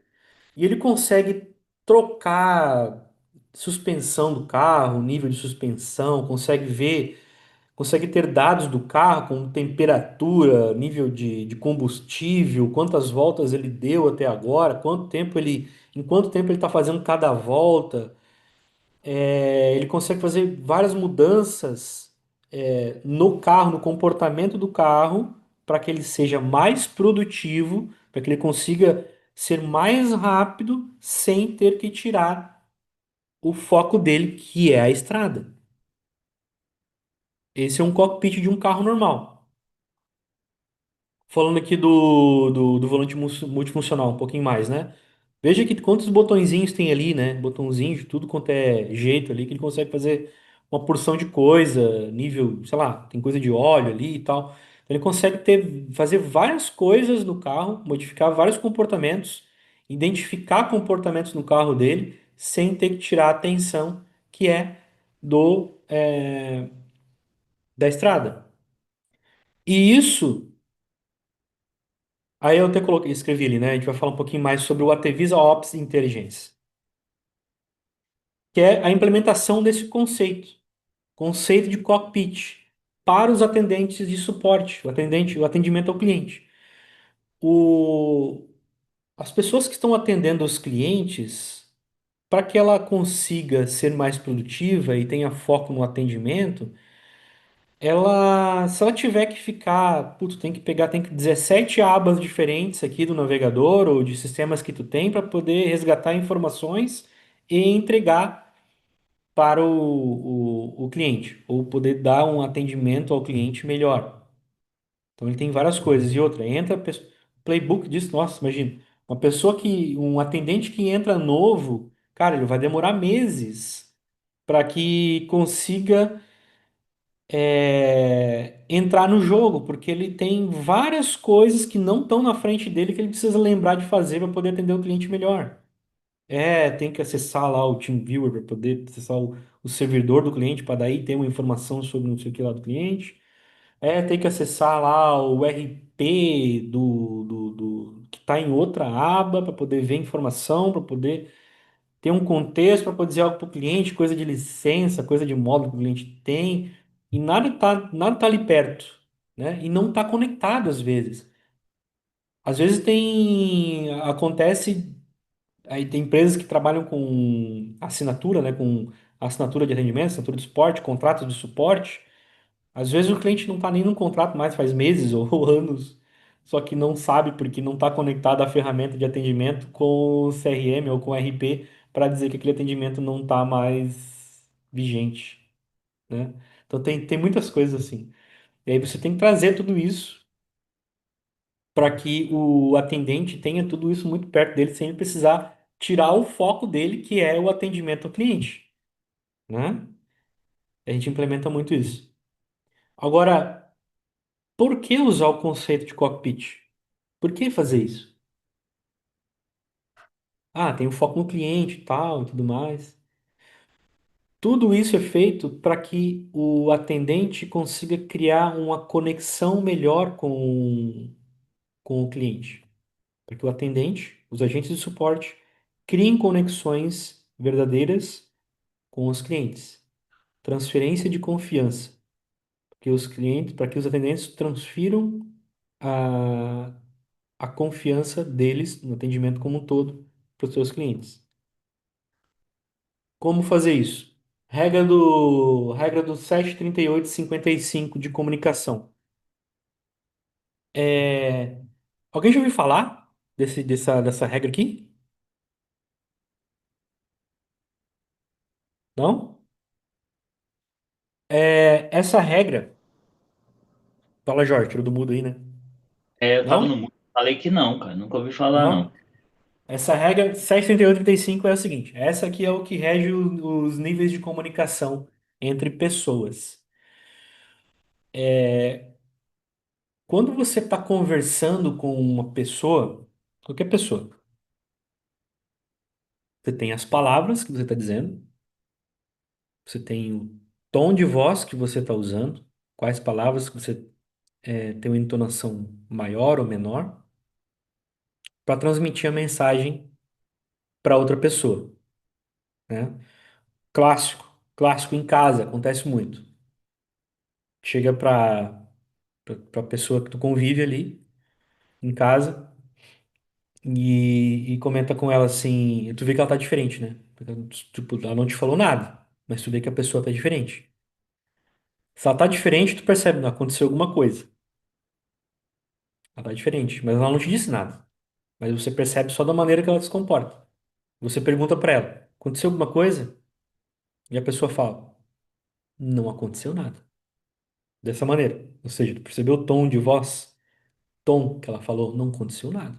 e ele consegue trocar suspensão do carro, nível de suspensão, consegue ter dados do carro com temperatura, nível de combustível, quantas voltas ele deu até agora, em quanto tempo ele está fazendo cada volta. Ele consegue fazer várias mudanças no carro, no comportamento do carro, para que ele seja mais produtivo, para que ele consiga ser mais rápido sem ter que tirar o foco dele, que é a estrada. Esse é um cockpit de um carro normal. Falando aqui do volante multifuncional, um pouquinho mais, né? Veja que quantos botõezinhos tem ali, né? Botãozinho de tudo quanto é jeito ali, que ele consegue fazer uma porção de coisa, nível, sei lá, tem coisa de óleo ali e tal. Então ele consegue fazer várias coisas no carro, modificar vários comportamentos, identificar comportamentos no carro dele, sem ter que tirar a atenção que é da estrada. E isso. Aí eu até coloquei, escrevi ali, né? A gente vai falar um pouquinho mais sobre o Atevisa Ops Intelligence, que é a implementação desse conceito de cockpit para os atendentes de suporte, o atendimento ao cliente. O, as pessoas que estão atendendo os clientes, para que ela consiga ser mais produtiva e tenha foco no atendimento, se ela tiver que ficar, putz, tem que 17 abas diferentes aqui do navegador ou de sistemas que tu tem para poder resgatar informações e entregar para o cliente, ou poder dar um atendimento ao cliente melhor. Então ele tem várias coisas. E outra, playbook disso, nossa, imagina, um atendente que entra novo, cara, ele vai demorar meses para que consiga entrar no jogo, porque ele tem várias coisas que não estão na frente dele que ele precisa lembrar de fazer para poder atender o cliente melhor. Tem que acessar lá o TeamViewer para poder acessar o servidor do cliente, para daí ter uma informação sobre não sei o que lá do cliente. Tem que acessar lá o RP que está em outra aba para poder ver informação, para poder ter um contexto para poder dizer algo para o cliente, coisa de licença, coisa de módulo que o cliente tem, e nada tá ali perto, né? E não está conectado às vezes. Às vezes acontece Aí tem empresas que trabalham com assinatura, né? Com assinatura de atendimento, assinatura de suporte, contratos de suporte. Às vezes o cliente não está nem no contrato mais, faz meses ou anos, só que não sabe porque não está conectado à ferramenta de atendimento com o CRM ou com o RP para dizer que aquele atendimento não está mais vigente, né? Então tem muitas coisas assim. E aí você tem que trazer tudo isso para que o atendente tenha tudo isso muito perto dele, sem ele precisar tirar o foco dele, que é o atendimento ao cliente, né? A gente implementa muito isso. Agora, por que usar o conceito de cockpit? Por que fazer isso? Ah, tem o foco no cliente e tal, e tudo mais. Tudo isso é feito para que o atendente consiga criar uma conexão melhor com o cliente. Para que o atendente, os agentes de suporte, criem conexões verdadeiras com os clientes. Transferência de confiança. Que os clientes, para que os atendentes transfiram a, a confiança deles no atendimento como um todo para os seus clientes. Como fazer isso? Regra do 73855 de comunicação. É, alguém já ouviu falar dessa regra aqui? Não? Essa regra. Fala, Jorge, tira do mudo aí, né? É, eu tava no Não? mundo, falei que não, cara. Nunca ouvi falar, Não? não. Essa regra 73835 é a seguinte: essa aqui é o que rege os níveis de comunicação entre pessoas. Quando você está conversando com uma pessoa, qualquer pessoa, você tem as palavras que você está dizendo, você tem o tom de voz que você está usando, quais palavras que você tem uma entonação maior ou menor, para transmitir a mensagem para outra pessoa, né? Clássico em casa, acontece muito. Chega para pessoa que tu convive ali em casa e comenta com ela assim, tu vê que ela tá diferente, né? Porque, tipo, ela não te falou nada, mas tu vê que a pessoa tá diferente. Se ela tá diferente, tu percebe, não aconteceu alguma coisa. Ela tá diferente, mas ela não te disse nada. Mas você percebe só da maneira que ela se comporta. Você pergunta pra ela, aconteceu alguma coisa? E a pessoa fala, não aconteceu nada. Dessa maneira. Ou seja, tu percebeu o tom de voz, tom que ela falou, não aconteceu nada.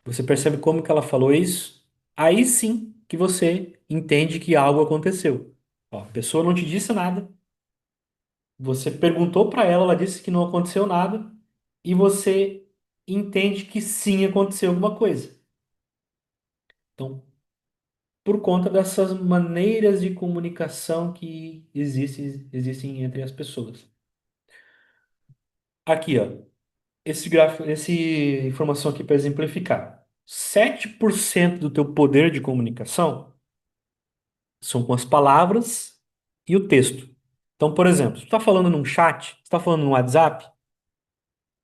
Você percebe como que ela falou isso? Aí sim que você entende que algo aconteceu. Ó, a pessoa não te disse nada, você perguntou para ela, ela disse que não aconteceu nada, e você entende que sim aconteceu alguma coisa. Então, por conta dessas maneiras de comunicação que existem entre as pessoas. Aqui, ó, esse gráfico, essa informação aqui para exemplificar. 7% do teu poder de comunicação são com as palavras e o texto. Então, por exemplo, se tu está falando num chat, se tu está falando num WhatsApp,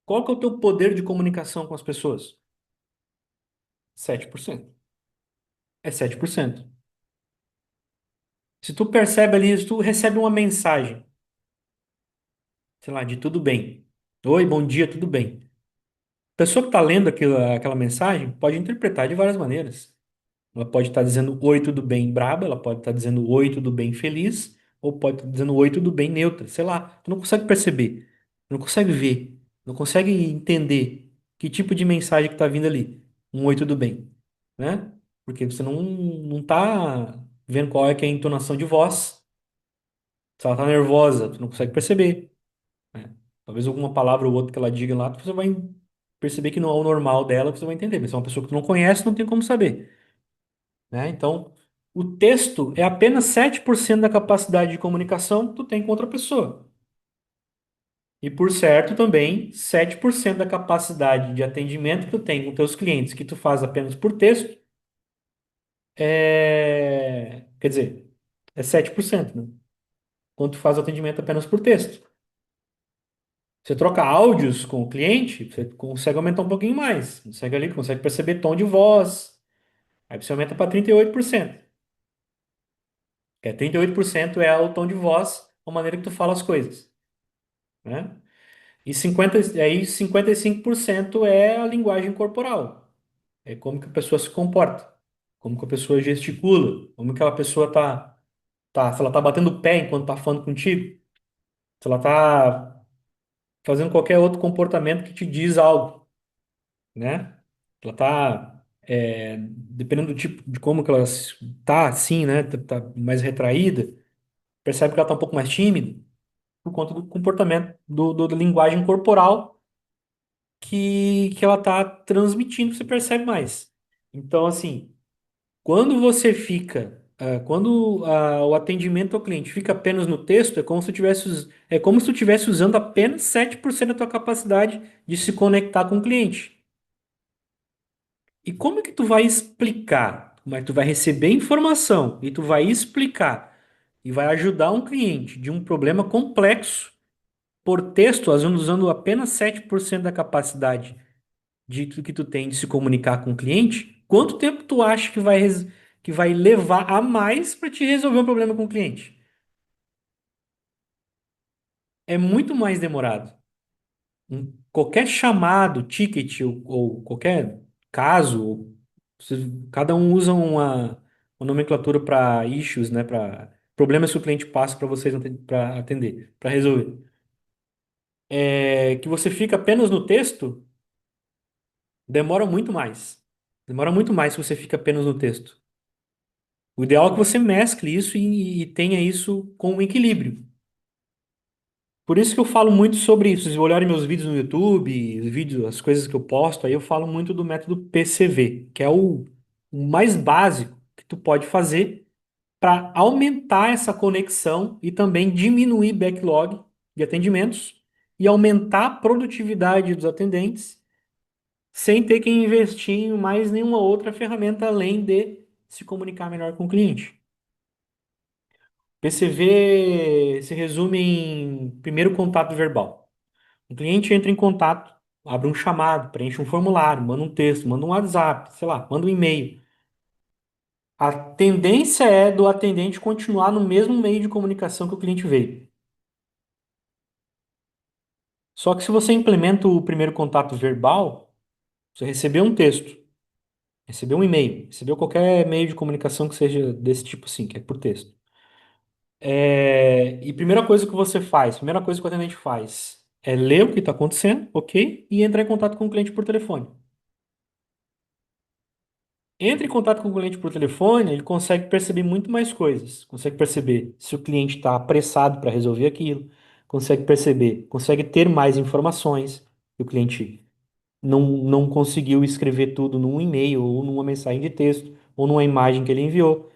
qual que é o teu poder de comunicação com as pessoas? 7%. É 7%. Se tu percebe ali, se tu recebe uma mensagem, sei lá, de tudo bem. Oi, bom dia, tudo bem. A pessoa que está lendo aquela mensagem pode interpretar de várias maneiras. Ela pode estar dizendo oi, tudo bem, braba, ela pode estar dizendo oi, tudo bem, feliz, ou pode estar dizendo oi, tudo bem, neutra, sei lá. Tu não consegue perceber, não consegue ver, não consegue entender que tipo de mensagem que está vindo ali. Um oi, tudo bem, né? Porque você não tá vendo qual é que é a entonação de voz. Se ela tá nervosa, tu não consegue perceber, né? Talvez alguma palavra ou outra que ela diga lá, você vai perceber que não é o normal dela, que você vai entender. Mas se é uma pessoa que tu não conhece, não tem como saber, né? Então, o texto é apenas 7% da capacidade de comunicação que tu tem com outra pessoa. E por certo também, 7% da capacidade de atendimento que tu tem com teus clientes, que tu faz apenas por texto, quer dizer, é 7%, né? Quando tu faz o atendimento apenas por texto. Você troca áudios com o cliente, você consegue aumentar um pouquinho mais. Consegue ali, consegue perceber tom de voz, Aí você aumenta para 38%. Que é 38% é o tom de voz, a maneira que tu fala as coisas, né? E 55% é a linguagem corporal. É como que a pessoa se comporta, como que a pessoa gesticula, como que aquela pessoa se ela tá batendo o pé enquanto tá falando contigo, se ela tá fazendo qualquer outro comportamento que te diz algo, né? Ela tá, dependendo do tipo de como que ela tá, assim, né? Tá mais retraída, percebe que ela tá um pouco mais tímida por conta do comportamento, da linguagem corporal que ela tá transmitindo, você percebe mais. Então, assim, quando você fica, quando o atendimento ao cliente fica apenas no texto, é como se tu estivesse usando apenas 7% da tua capacidade de se conectar com o cliente. E como é que tu vai explicar? Como é que tu vai receber informação e tu vai explicar e vai ajudar um cliente de um problema complexo por texto, usando apenas 7% da capacidade que tu tem de se comunicar com o cliente? Quanto tempo tu acha que vai levar a mais para te resolver um problema com o cliente? É muito mais demorado. Qualquer chamado, ticket ou qualquer caso, cada um usa uma nomenclatura para issues, né, para problemas que o cliente passa para vocês para atender, para resolver. Que você fica apenas no texto, demora muito mais. Demora muito mais se você fica apenas no texto. O ideal é que você mescle isso e tenha isso com um equilíbrio. Por isso que eu falo muito sobre isso. Se vocês olharem meus vídeos no YouTube, os vídeos, as coisas que eu posto, aí eu falo muito do método PCV, que é o mais básico que tu pode fazer para aumentar essa conexão e também diminuir backlog de atendimentos e aumentar a produtividade dos atendentes sem ter que investir em mais nenhuma outra ferramenta além de se comunicar melhor com o cliente. PCV se resume em primeiro contato verbal. O cliente entra em contato, abre um chamado, preenche um formulário, manda um texto, manda um WhatsApp, sei lá, manda um e-mail. A tendência é do atendente continuar no mesmo meio de comunicação que o cliente veio. Só que se você implementa o primeiro contato verbal, você recebeu um texto, recebeu um e-mail, recebeu qualquer meio de comunicação que seja desse tipo assim, que é por texto. E primeira coisa que você faz, primeira coisa que o atendente faz é ler o que está acontecendo, ok? E entrar em contato com o cliente por telefone. Entra em contato com o cliente por telefone, ele consegue perceber muito mais coisas. Consegue perceber se o cliente está apressado para resolver aquilo, consegue perceber, consegue ter mais informações. Que o cliente não conseguiu escrever tudo num e-mail, ou numa mensagem de texto, ou numa imagem que ele enviou.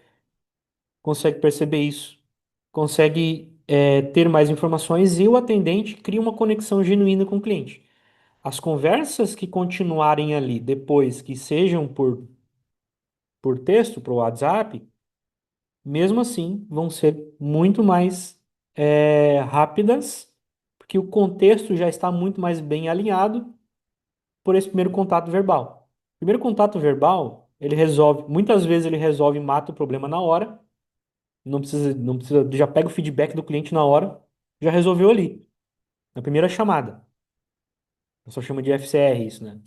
Consegue perceber isso. Consegue, ter mais informações e o atendente cria uma conexão genuína com o cliente. As conversas que continuarem ali depois, que sejam por texto, para o WhatsApp, mesmo assim, vão ser muito mais rápidas, porque o contexto já está muito mais bem alinhado por esse primeiro contato verbal. O primeiro contato verbal, ele resolve, muitas vezes ele resolve e mata o problema na hora, não precisa, já pega o feedback do cliente na hora, já resolveu ali, na primeira chamada. Eu só chama de FCR isso, né?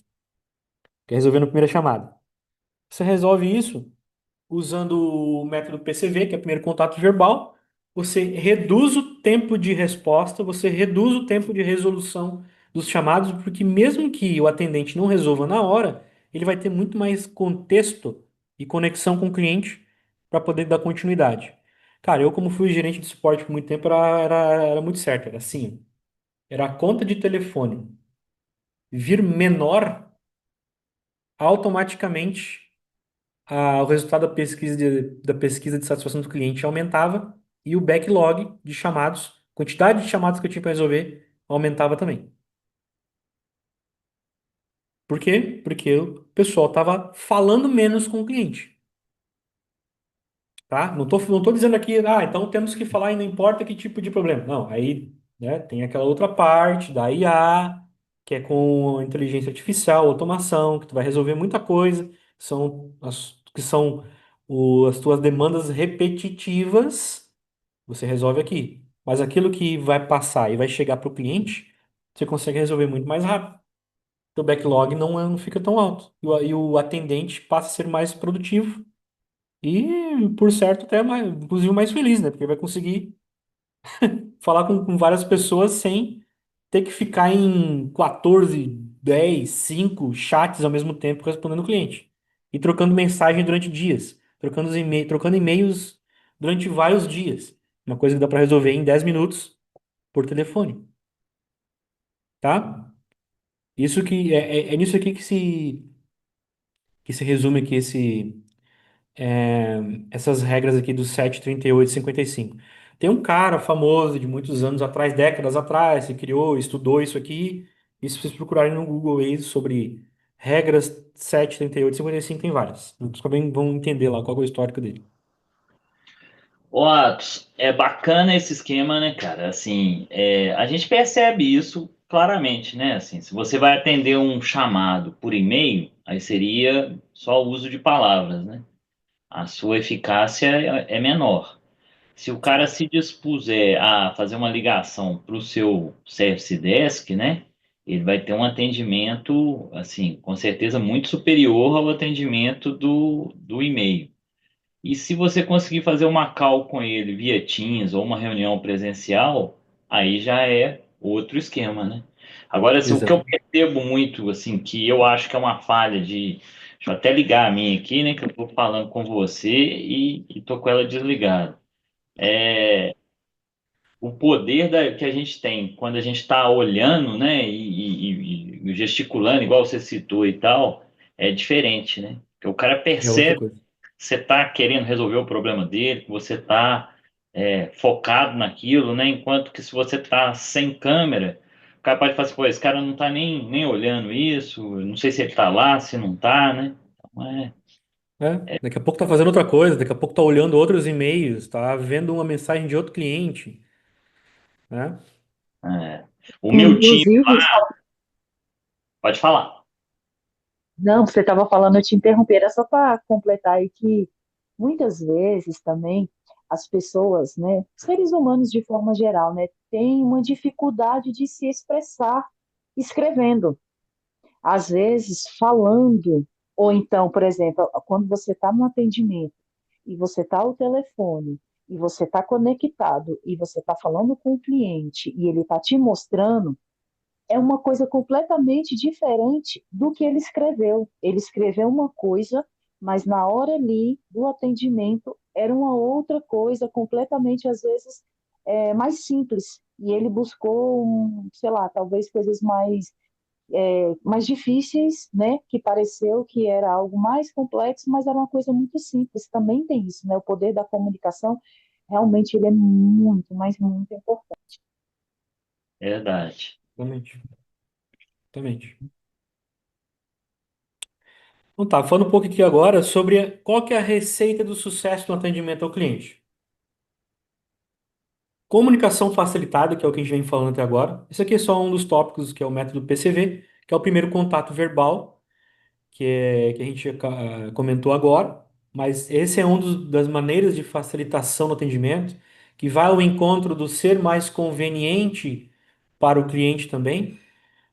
Que é resolver na primeira chamada. Você resolve isso usando o método PCV, que é o primeiro contato verbal, você reduz o tempo de resposta, você reduz o tempo de resolução dos chamados, porque mesmo que o atendente não resolva na hora, ele vai ter muito mais contexto e conexão com o cliente para poder dar continuidade. Cara, eu como fui gerente de suporte por muito tempo, era muito certo, era assim, era a conta de telefone vir menor, automaticamente o resultado da pesquisa de satisfação do cliente aumentava e o backlog de chamados, quantidade de chamados que eu tinha para resolver, aumentava também. Por quê? Porque o pessoal estava falando menos com o cliente, tá? Não tô dizendo aqui, então temos que falar e não importa que tipo de problema. Não, aí, né, tem aquela outra parte da IA, que é com inteligência artificial, automação, que tu vai resolver muita coisa. que são as tuas demandas repetitivas, você resolve aqui. Mas aquilo que vai passar e vai chegar para o cliente, você consegue resolver muito mais rápido. O backlog não fica tão alto. E o atendente passa a ser mais produtivo e, por certo, até mais, inclusive mais feliz, né? Porque vai conseguir falar com várias pessoas sem ter que ficar em 14, 10, 5 chats ao mesmo tempo respondendo o cliente. E trocando mensagem durante dias. Trocando e-mails durante vários dias. Uma coisa que dá para resolver em 10 minutos por telefone, tá? Isso que é nisso aqui que se resume aqui essas regras aqui do 7, 38 e 55. Tem um cara famoso de muitos anos atrás, décadas atrás, que criou, estudou isso aqui. E se vocês procurarem no Google aí sobre regras 7, 38 e 55, tem várias. Vocês também vão entender lá qual é o histórico dele. Ô, Atos, é bacana esse esquema, né, cara? Assim, a gente percebe isso claramente, né? Assim, se você vai atender um chamado por e-mail, aí seria só o uso de palavras, né? A sua eficácia é menor. Se o cara se dispuser a fazer uma ligação para o seu service desk, né? Ele vai ter um atendimento, assim, com certeza muito superior ao atendimento do e-mail. E se você conseguir fazer uma call com ele via Teams ou uma reunião presencial, aí já é outro esquema, né? Agora, assim, o que eu Exato. percebo muito, assim, que eu acho que é uma falha de. Deixa eu até ligar a minha aqui, né? Que eu estou falando com você e tô com ela desligada. O poder que a gente tem quando a gente está olhando, né? E gesticulando, igual você citou e tal, é diferente, né? Porque o cara É outra percebe coisa. você está querendo resolver o problema dele, que você está focado naquilo, né? Enquanto que se você está sem câmera, o cara pode falar assim, pô, esse cara não está nem olhando isso, não sei se ele está lá, se não está, né? Então, Daqui a pouco tá fazendo outra coisa, daqui a pouco tá olhando outros e-mails, tá vendo uma mensagem de outro cliente, né? é. O meu time, Inclusive, pode falar. não, você estava falando, eu te interromper, era só para completar aí que muitas vezes também as pessoas, né, seres humanos de forma geral, né, têm uma dificuldade de se expressar escrevendo, às vezes falando, ou então, por exemplo, quando você está no atendimento e você está ao telefone e você está conectado e você está falando com o cliente e ele está te mostrando é uma coisa completamente diferente do que ele escreveu. Ele escreveu uma coisa, mas na hora ali do atendimento era uma outra coisa, completamente, às vezes, mais simples. E ele buscou, sei lá, talvez coisas mais difíceis, né? Que pareceu que era algo mais complexo, mas era uma coisa muito simples. Também tem isso, né? O poder da comunicação, realmente, ele é muito, mas muito importante. Verdade. Exatamente. Exatamente. Então tá, falando um pouco aqui agora sobre qual que é a receita do sucesso no atendimento ao cliente. Comunicação facilitada, que é o que a gente vem falando até agora. Esse aqui é só um dos tópicos, que é o método PCV, que é o primeiro contato verbal, que a gente comentou agora. Mas esse é das maneiras de facilitação no atendimento, que vai ao encontro do ser mais conveniente para o cliente também.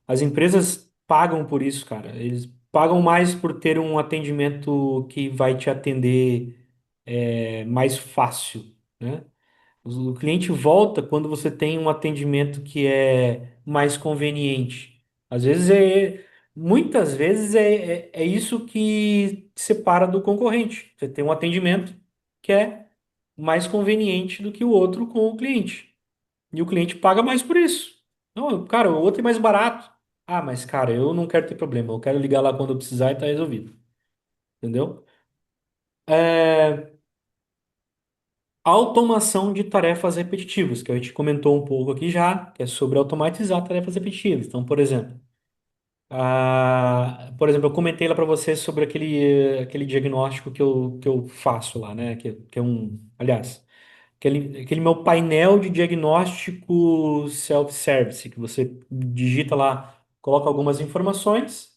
As empresas pagam por isso, cara. Eles pagam mais por ter um atendimento que vai te atender mais fácil, né? O cliente volta quando você tem um atendimento que é mais conveniente. Às vezes muitas vezes é isso que te separa do concorrente. Você tem um atendimento que é mais conveniente do que o outro com o cliente. E o cliente paga mais por isso. Não, cara, o outro é mais barato. Ah, mas cara, eu não quero ter problema. Eu quero ligar lá quando eu precisar e tá resolvido. Entendeu? É, automação de tarefas repetitivas, que a gente comentou um pouco aqui já, que é sobre automatizar tarefas repetitivas. Então, por exemplo, eu comentei lá para você sobre aquele diagnóstico que eu faço lá, né? Que é aliás, aquele meu painel de diagnóstico self-service, que você digita lá, coloca algumas informações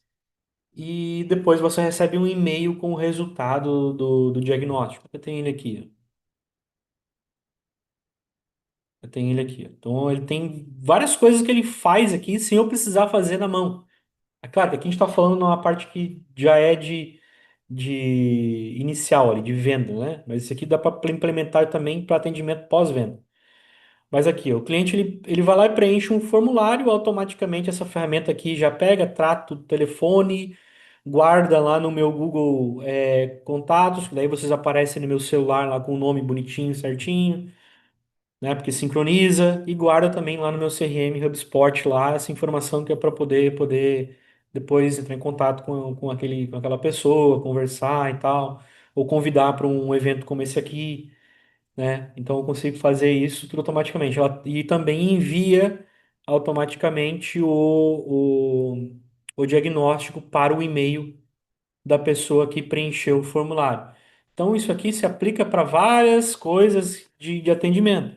e depois você recebe um e-mail com o resultado do diagnóstico. Eu tenho ele aqui, ó. Eu tenho ele aqui, ó. Então ele tem várias coisas que ele faz aqui sem eu precisar fazer na mão. É claro que aqui a gente está falando numa parte que já é de inicial ali, de venda, né? Mas isso aqui dá para implementar também para atendimento pós-venda. Mas aqui, ó, o cliente ele vai lá e preenche um formulário, automaticamente essa ferramenta aqui já pega, trata o telefone, guarda lá no meu Google Contatos, que daí vocês aparecem no meu celular lá com o nome bonitinho, certinho, né? Porque sincroniza e guarda também lá no meu CRM HubSpot lá essa informação que é para poder depois entrar em contato com aquela pessoa, conversar e tal, ou convidar para um evento como esse aqui, né? Então eu consigo fazer isso tudo automaticamente. E também envia automaticamente o diagnóstico para o e-mail da pessoa que preencheu o formulário. Então isso aqui se aplica para várias coisas de atendimento,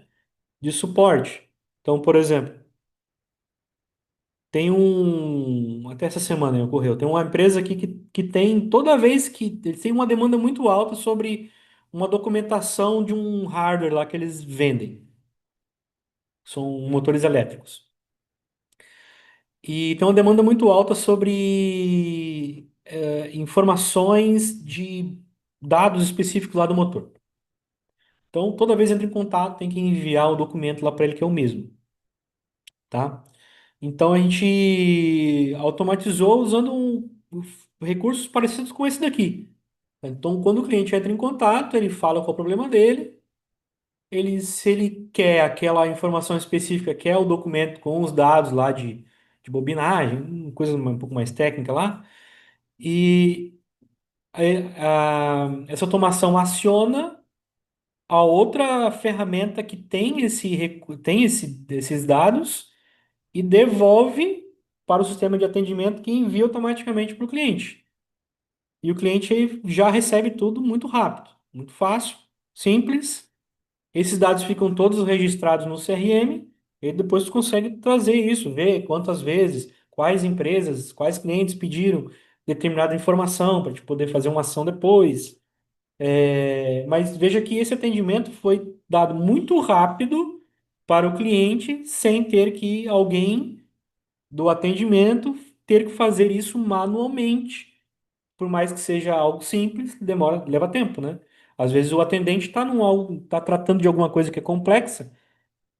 de suporte. Então, por exemplo, até essa semana ocorreu, tem uma empresa aqui que tem, toda vez que eles têm uma demanda muito alta sobre uma documentação de um hardware lá que eles vendem. São motores elétricos. E tem uma demanda muito alta sobre informações de dados específicos lá do motor. Então, toda vez que entra em contato, tem que enviar o documento lá para ele, que é o mesmo, tá? Então, a gente automatizou usando recursos parecidos com esse daqui. Então, quando o cliente entra em contato, ele fala qual é o problema dele. Se ele quer aquela informação específica, quer o documento com os dados lá de bobinagem, coisa um pouco mais técnica lá, e essa automação aciona a outra ferramenta que tem esses dados e devolve para o sistema de atendimento que envia automaticamente para o cliente. E o cliente aí já recebe tudo muito rápido, muito fácil, simples. Esses dados ficam todos registrados no CRM e depois tu consegue trazer isso, ver quantas vezes, quais empresas, quais clientes pediram determinada informação para te poder fazer uma ação depois. Mas veja que esse atendimento foi dado muito rápido para o cliente, sem ter que alguém do atendimento ter que fazer isso manualmente. Por mais que seja algo simples, leva tempo, né? Às vezes o atendente está tratando de alguma coisa que é complexa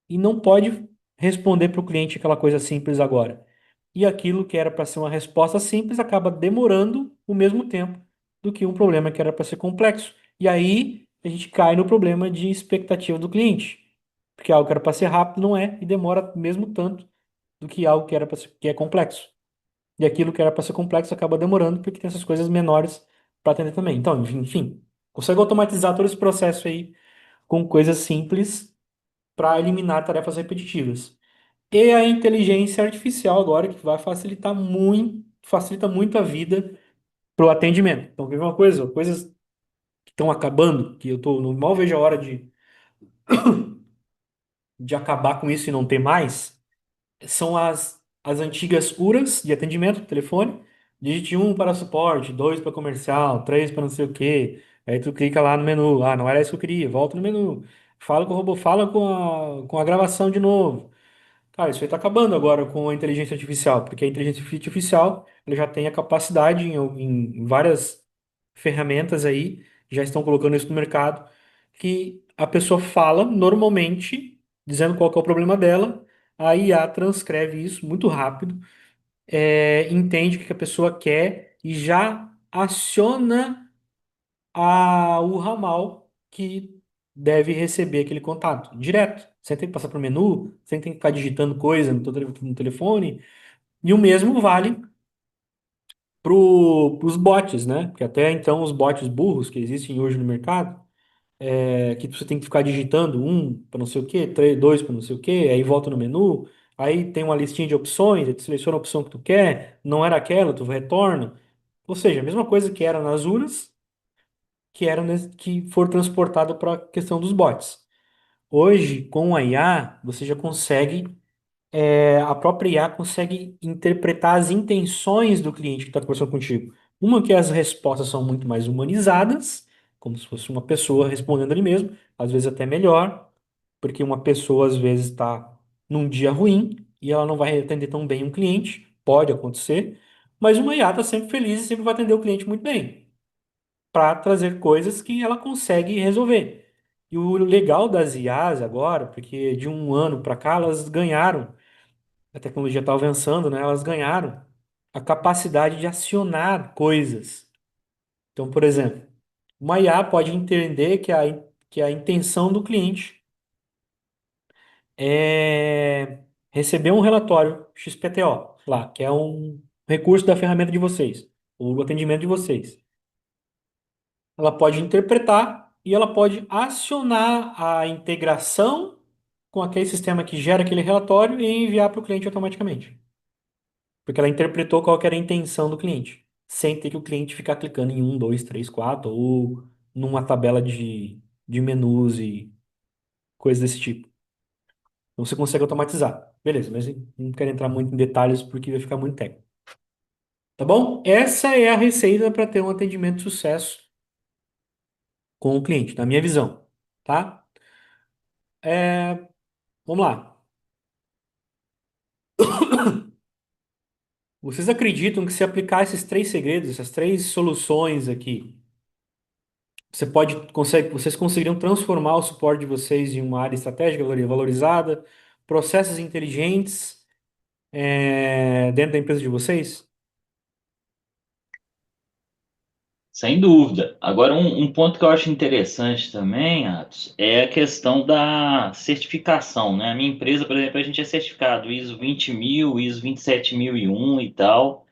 e não pode responder para o cliente aquela coisa simples agora. E aquilo que era para ser uma resposta simples acaba demorando o mesmo tempo do que um problema que era para ser complexo. E aí a gente cai no problema de expectativa do cliente, porque algo que era para ser rápido não é e demora mesmo tanto do que algo que era para ser, que é complexo. E aquilo que era para ser complexo acaba demorando porque tem essas coisas menores para atender também. Então, enfim, consegue automatizar todo esse processo aí com coisas simples para eliminar tarefas repetitivas. E a inteligência artificial agora que vai facilita muito a vida para o atendimento. Então, quer ver uma coisa? Coisas que estão acabando, que eu tô, mal vejo a hora de acabar com isso e não ter mais, são as antigas URAs de atendimento por telefone. Digite um para suporte, dois para comercial, três para não sei o quê. Aí tu clica lá no menu. Ah, não era isso que eu queria. Volta no menu. Fala com o robô, fala com a gravação de novo. Cara, isso aí está acabando agora com a inteligência artificial, porque a inteligência artificial ela já tem a capacidade em várias ferramentas aí, já estão colocando isso no mercado, que a pessoa fala normalmente, dizendo qual que é o problema dela, a IA transcreve isso muito rápido, entende o que a pessoa quer e já aciona o ramal que deve receber aquele contato direto. Sem ter que passar por menu, sem ter que ficar digitando coisa no telefone. E o mesmo vale para os bots, né? Porque até então os bots burros que existem hoje no mercado, que você tem que ficar digitando um para não sei o quê, três, dois para não sei o quê, aí volta no menu, aí tem uma listinha de opções, aí tu seleciona a opção que tu quer, não era aquela, tu retorna. Ou seja, a mesma coisa que era nas urnas, que for transportado para a questão dos bots. Hoje, com a IA, você já consegue a própria IA consegue interpretar as intenções do cliente que está conversando contigo. Uma que as respostas são muito mais humanizadas, como se fosse uma pessoa respondendo ali mesmo, às vezes até melhor, porque uma pessoa às vezes está num dia ruim e ela não vai atender tão bem um cliente, pode acontecer, mas uma IA está sempre feliz e sempre vai atender o cliente muito bem, para trazer coisas que ela consegue resolver. E o legal das IAs agora, porque de um ano para cá elas ganharam, a tecnologia está avançando, né? Elas ganharam a capacidade de acionar coisas. Então, por exemplo, uma IA pode entender que a intenção do cliente é receber um relatório XPTO lá, que é um recurso da ferramenta de vocês, ou do atendimento de vocês. Ela pode interpretar e ela pode acionar a integração com aquele sistema que gera aquele relatório e enviar para o cliente automaticamente. Porque ela interpretou qual que era a intenção do cliente, sem ter que o cliente ficar clicando em um, dois, três, quatro, ou numa tabela de menus e coisas desse tipo. Então você consegue automatizar. Beleza, mas não quero entrar muito em detalhes porque vai ficar muito técnico. Tá bom? Essa é a receita para ter um atendimento de sucesso com o cliente, na minha visão. Tá? Vamos lá. Vocês acreditam que se aplicar esses três segredos, essas três soluções aqui, vocês conseguiriam transformar o suporte de vocês em uma área estratégica valorizada, processos inteligentes, dentro da empresa de vocês? Sem dúvida. Agora, um ponto que eu acho interessante também, Atos, é a questão da certificação, né? A minha empresa, por exemplo, a gente é certificado ISO 20000, ISO 27001 e tal.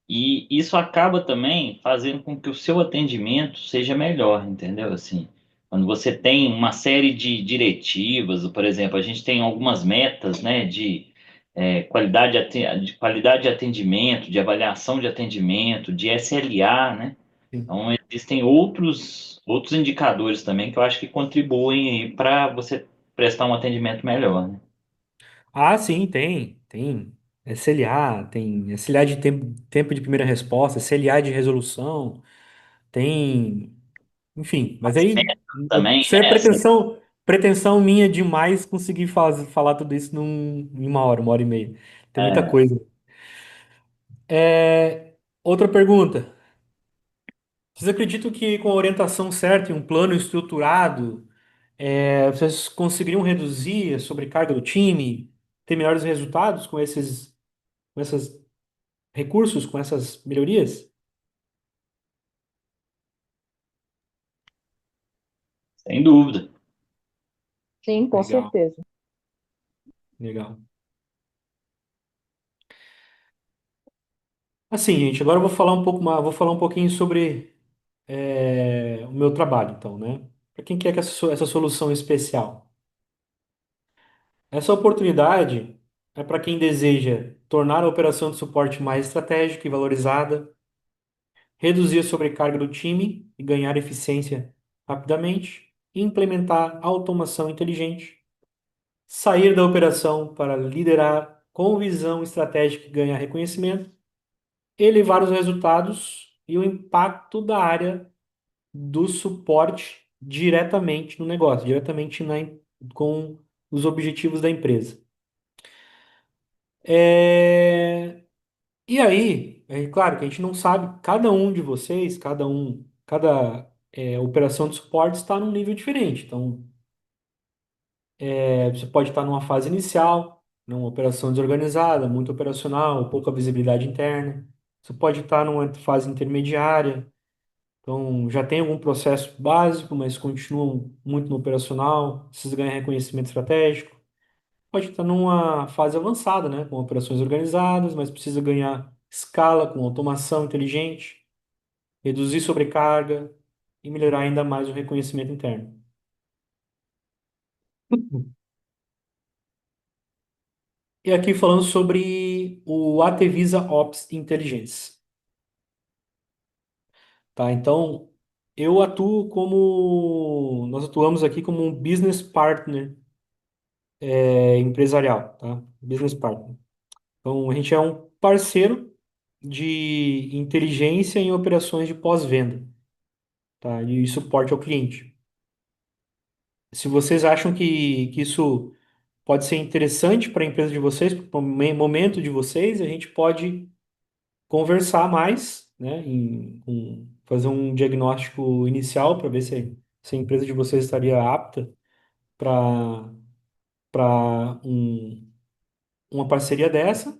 E isso acaba também fazendo com que o seu atendimento seja melhor, entendeu? Assim, quando você tem uma série de diretivas, por exemplo, a gente tem algumas metas, né, de de qualidade de atendimento, de avaliação de atendimento, de SLA, né? Sim. Então, existem outros indicadores também que eu acho que contribuem para você prestar um atendimento melhor, né? Ah, sim, tem. SLA, tem SLA de tempo de primeira resposta, SLA de resolução, tem, enfim, mas aí Também, isso é né? Assim, pretensão minha demais conseguir falar tudo isso em uma hora e meia. Tem muita é, coisa. Outra pergunta. Vocês acreditam que com a orientação certa e um plano estruturado, vocês conseguiriam reduzir a sobrecarga do time, ter melhores resultados com esses recursos, com essas melhorias? sem dúvida. Sim, com Legal, certeza. legal. Assim, gente, agora eu vou falar um pouco mais, vou falar um pouquinho sobre o meu trabalho, então, né? Para quem quer que essa solução especial? Essa oportunidade é para quem deseja tornar a operação de suporte mais estratégica e valorizada, reduzir a sobrecarga do time e ganhar eficiência rapidamente, implementar automação inteligente, sair da operação para liderar com visão estratégica e ganhar reconhecimento, elevar os resultados e o impacto da área do suporte diretamente no negócio, com os objetivos da empresa. É, E aí, é claro que a gente não sabe, cada um de vocês, cada operação de suporte está num nível diferente. Então, você pode estar numa fase inicial, numa operação desorganizada, muito operacional, pouca visibilidade interna. Você pode estar numa fase intermediária, então já tem algum processo básico, mas continuam muito no operacional, precisa ganhar reconhecimento estratégico. Pode estar numa fase avançada, né, com operações organizadas, mas precisa ganhar escala com automação inteligente, reduzir sobrecarga e melhorar ainda mais o reconhecimento interno. E aqui falando sobre o Atevisa Ops Intelligence, tá? Então, nós atuamos aqui como um business partner empresarial, tá? Business partner. Então, a gente é um parceiro de inteligência em operações de pós-venda, tá? E suporte ao cliente. Se vocês acham que isso pode ser interessante para a empresa de vocês, para o momento de vocês, a gente pode conversar mais, né? Fazer um diagnóstico inicial para ver se a empresa de vocês estaria apta para uma parceria dessa.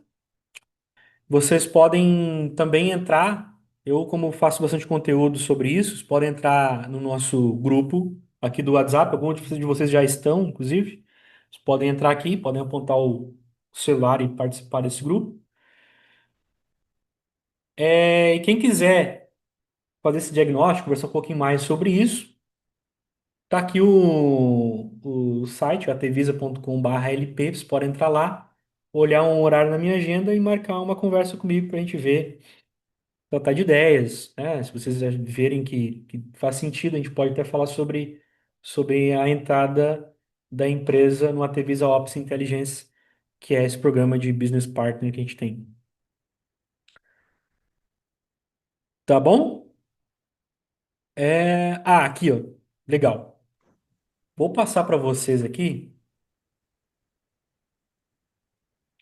Vocês podem também entrar, eu como faço bastante conteúdo sobre isso, vocês podem entrar no nosso grupo aqui do WhatsApp, alguns de vocês já estão, inclusive. Vocês podem entrar aqui, podem apontar o celular e participar desse grupo. E quem quiser fazer esse diagnóstico, conversar um pouquinho mais sobre isso, tá aqui o site, atvisa.com.br/lp, vocês podem entrar lá, olhar um horário na minha agenda e marcar uma conversa comigo para a gente ver, tratar de ideias, né? Se vocês verem que faz sentido, a gente pode até falar sobre a entrada da empresa no Atvisa Ops Intelligence, que é esse programa de business partner que a gente tem. Tá bom? Aqui, ó. Legal. Vou passar para vocês aqui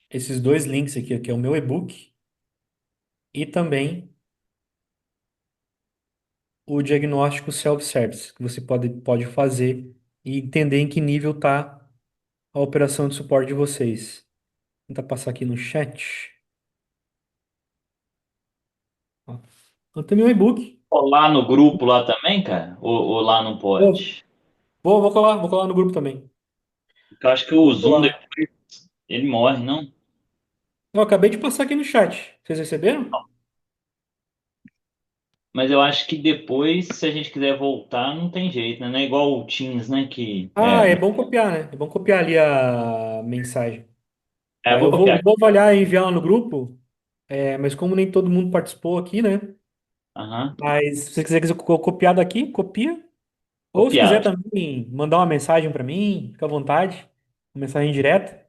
esses dois links aqui, ó, que é o meu e-book e também o diagnóstico self-service, que você pode fazer e entender em que nível está a operação de suporte de vocês. Vou tentar passar aqui no chat. Ó. Eu tenho meu e-book. Lá no grupo lá também, cara? Ou lá não Vou, pode? vou colar no grupo também. Porque eu acho que o Vou Zoom colar. depois ele morre, não? Eu acabei de passar aqui no chat. Vocês receberam? Mas eu acho que depois, se a gente quiser voltar, não tem jeito, né? Não é igual o Teams, né? Que Ah, é bom copiar, né? É bom copiar ali a mensagem. eu Tá? vou Eu copiar. vou avaliar e enviar lá no grupo, mas como nem todo mundo participou aqui, né? Aham. Mas se você quiser copiar daqui, copia. Ou se quiser Copiar. também mandar uma mensagem para mim, fica à vontade, uma mensagem direta.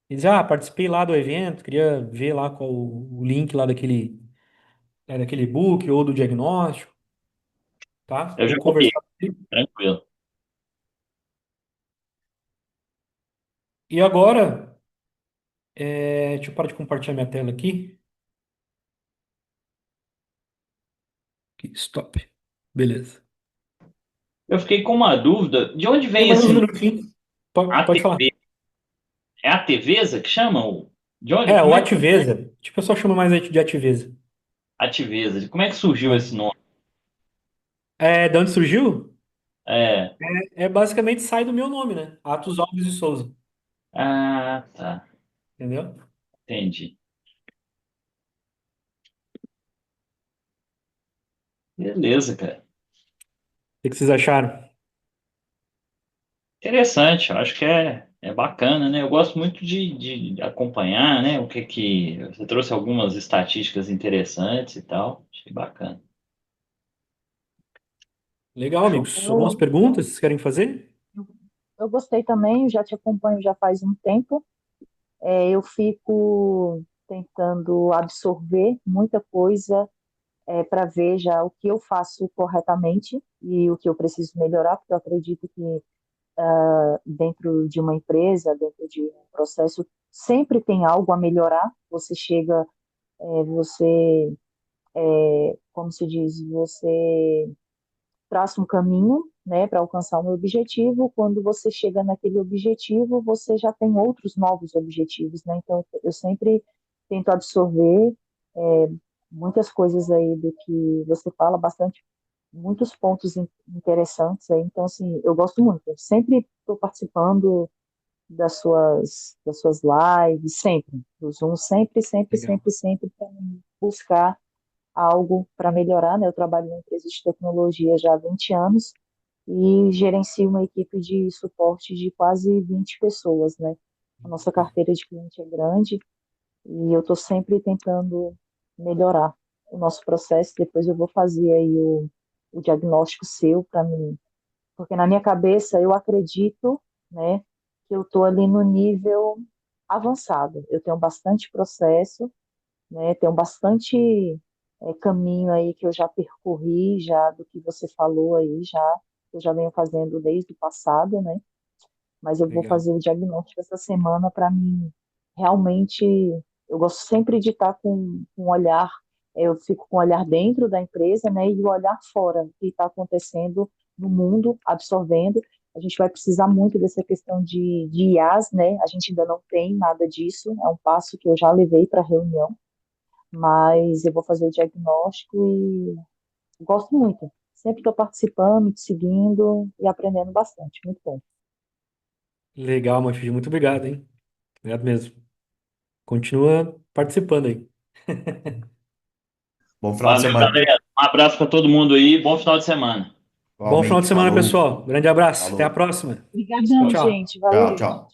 E dizer, participei lá do evento, queria ver lá qual o link lá daquele e-book ou do diagnóstico, tá? Eu já Vou copiei, conversar. tranquilo. E agora, deixa eu parar de compartilhar minha tela aqui. Stop. Beleza. Eu fiquei com uma dúvida. De onde Tem vem mais uns esse nome? minutinhos. Pode falar. ATV? É a TVesa que chama? De onde? O Como é que Ativeza. Tipo, o pessoal chama mais de Ativeza. Ativesa? Como é que surgiu esse É. nome? De onde surgiu? É. Basicamente sai do meu nome, né? Atos Alves de Souza. Ah, tá. Entendeu? O Entendi. Beleza, cara. que vocês acharam? Interessante, eu acho que é bacana, né? Eu gosto muito de acompanhar, né? O que que. Você trouxe algumas estatísticas interessantes e tal. Achei bacana. Legal, Show. amigos. Algumas Eu, perguntas que vocês querem fazer? eu gostei também, eu já te acompanho já faz um tempo. Eu fico tentando absorver muita coisa para ver já o que eu faço corretamente e o que eu preciso melhorar, porque eu acredito que dentro de uma empresa, dentro de um processo, sempre tem algo a melhorar. Você chega, você, como se diz, você traça um caminho, né, para alcançar um objetivo. Quando você chega naquele objetivo, você já tem outros novos objetivos, né? Então, eu sempre tento absorver é, muitas coisas aí do que você fala, bastante, muitos pontos interessantes aí. Então, assim, eu gosto muito. Eu sempre estou participando das suas lives, sempre, do Zoom, sempre, sempre, Legal. sempre, sempre, para buscar algo para melhorar, né? Eu trabalho em uma empresa de tecnologia já há 20 anos e gerencio uma equipe de suporte de quase 20 pessoas, né? A nossa carteira de cliente é grande e eu estou sempre tentando melhorar o nosso processo. Depois eu vou fazer aí o diagnóstico seu para mim, porque na minha cabeça eu acredito, né, que eu estou ali no nível avançado. Eu tenho bastante processo, né? Tenho bastante caminho aí que eu já percorri, já do que você falou aí, já eu já venho fazendo desde o passado, né? Mas eu vou Legal. fazer o diagnóstico essa semana para mim realmente. Eu gosto sempre de estar com um olhar, eu fico com o olhar dentro da empresa, né, e o olhar fora, o que está acontecendo no mundo, absorvendo. A gente vai precisar muito dessa questão de IAs, né? A gente ainda não tem nada disso, é um passo que eu já levei para a reunião, mas eu vou fazer o diagnóstico e gosto muito. Sempre estou participando, te seguindo e aprendendo bastante. Muito bom. Legal, meu filho. Muito obrigado, hein? Obrigado mesmo. Continua participando aí. Bom final de Valeu, semana. galera. Um abraço para todo mundo aí. Bom final de semana. Bom final Igualmente. de semana, Falou. pessoal. Grande abraço. Até a Falou. próxima. Tchau, Obrigadão, tchau. gente. Tchau, Valeu. tchau.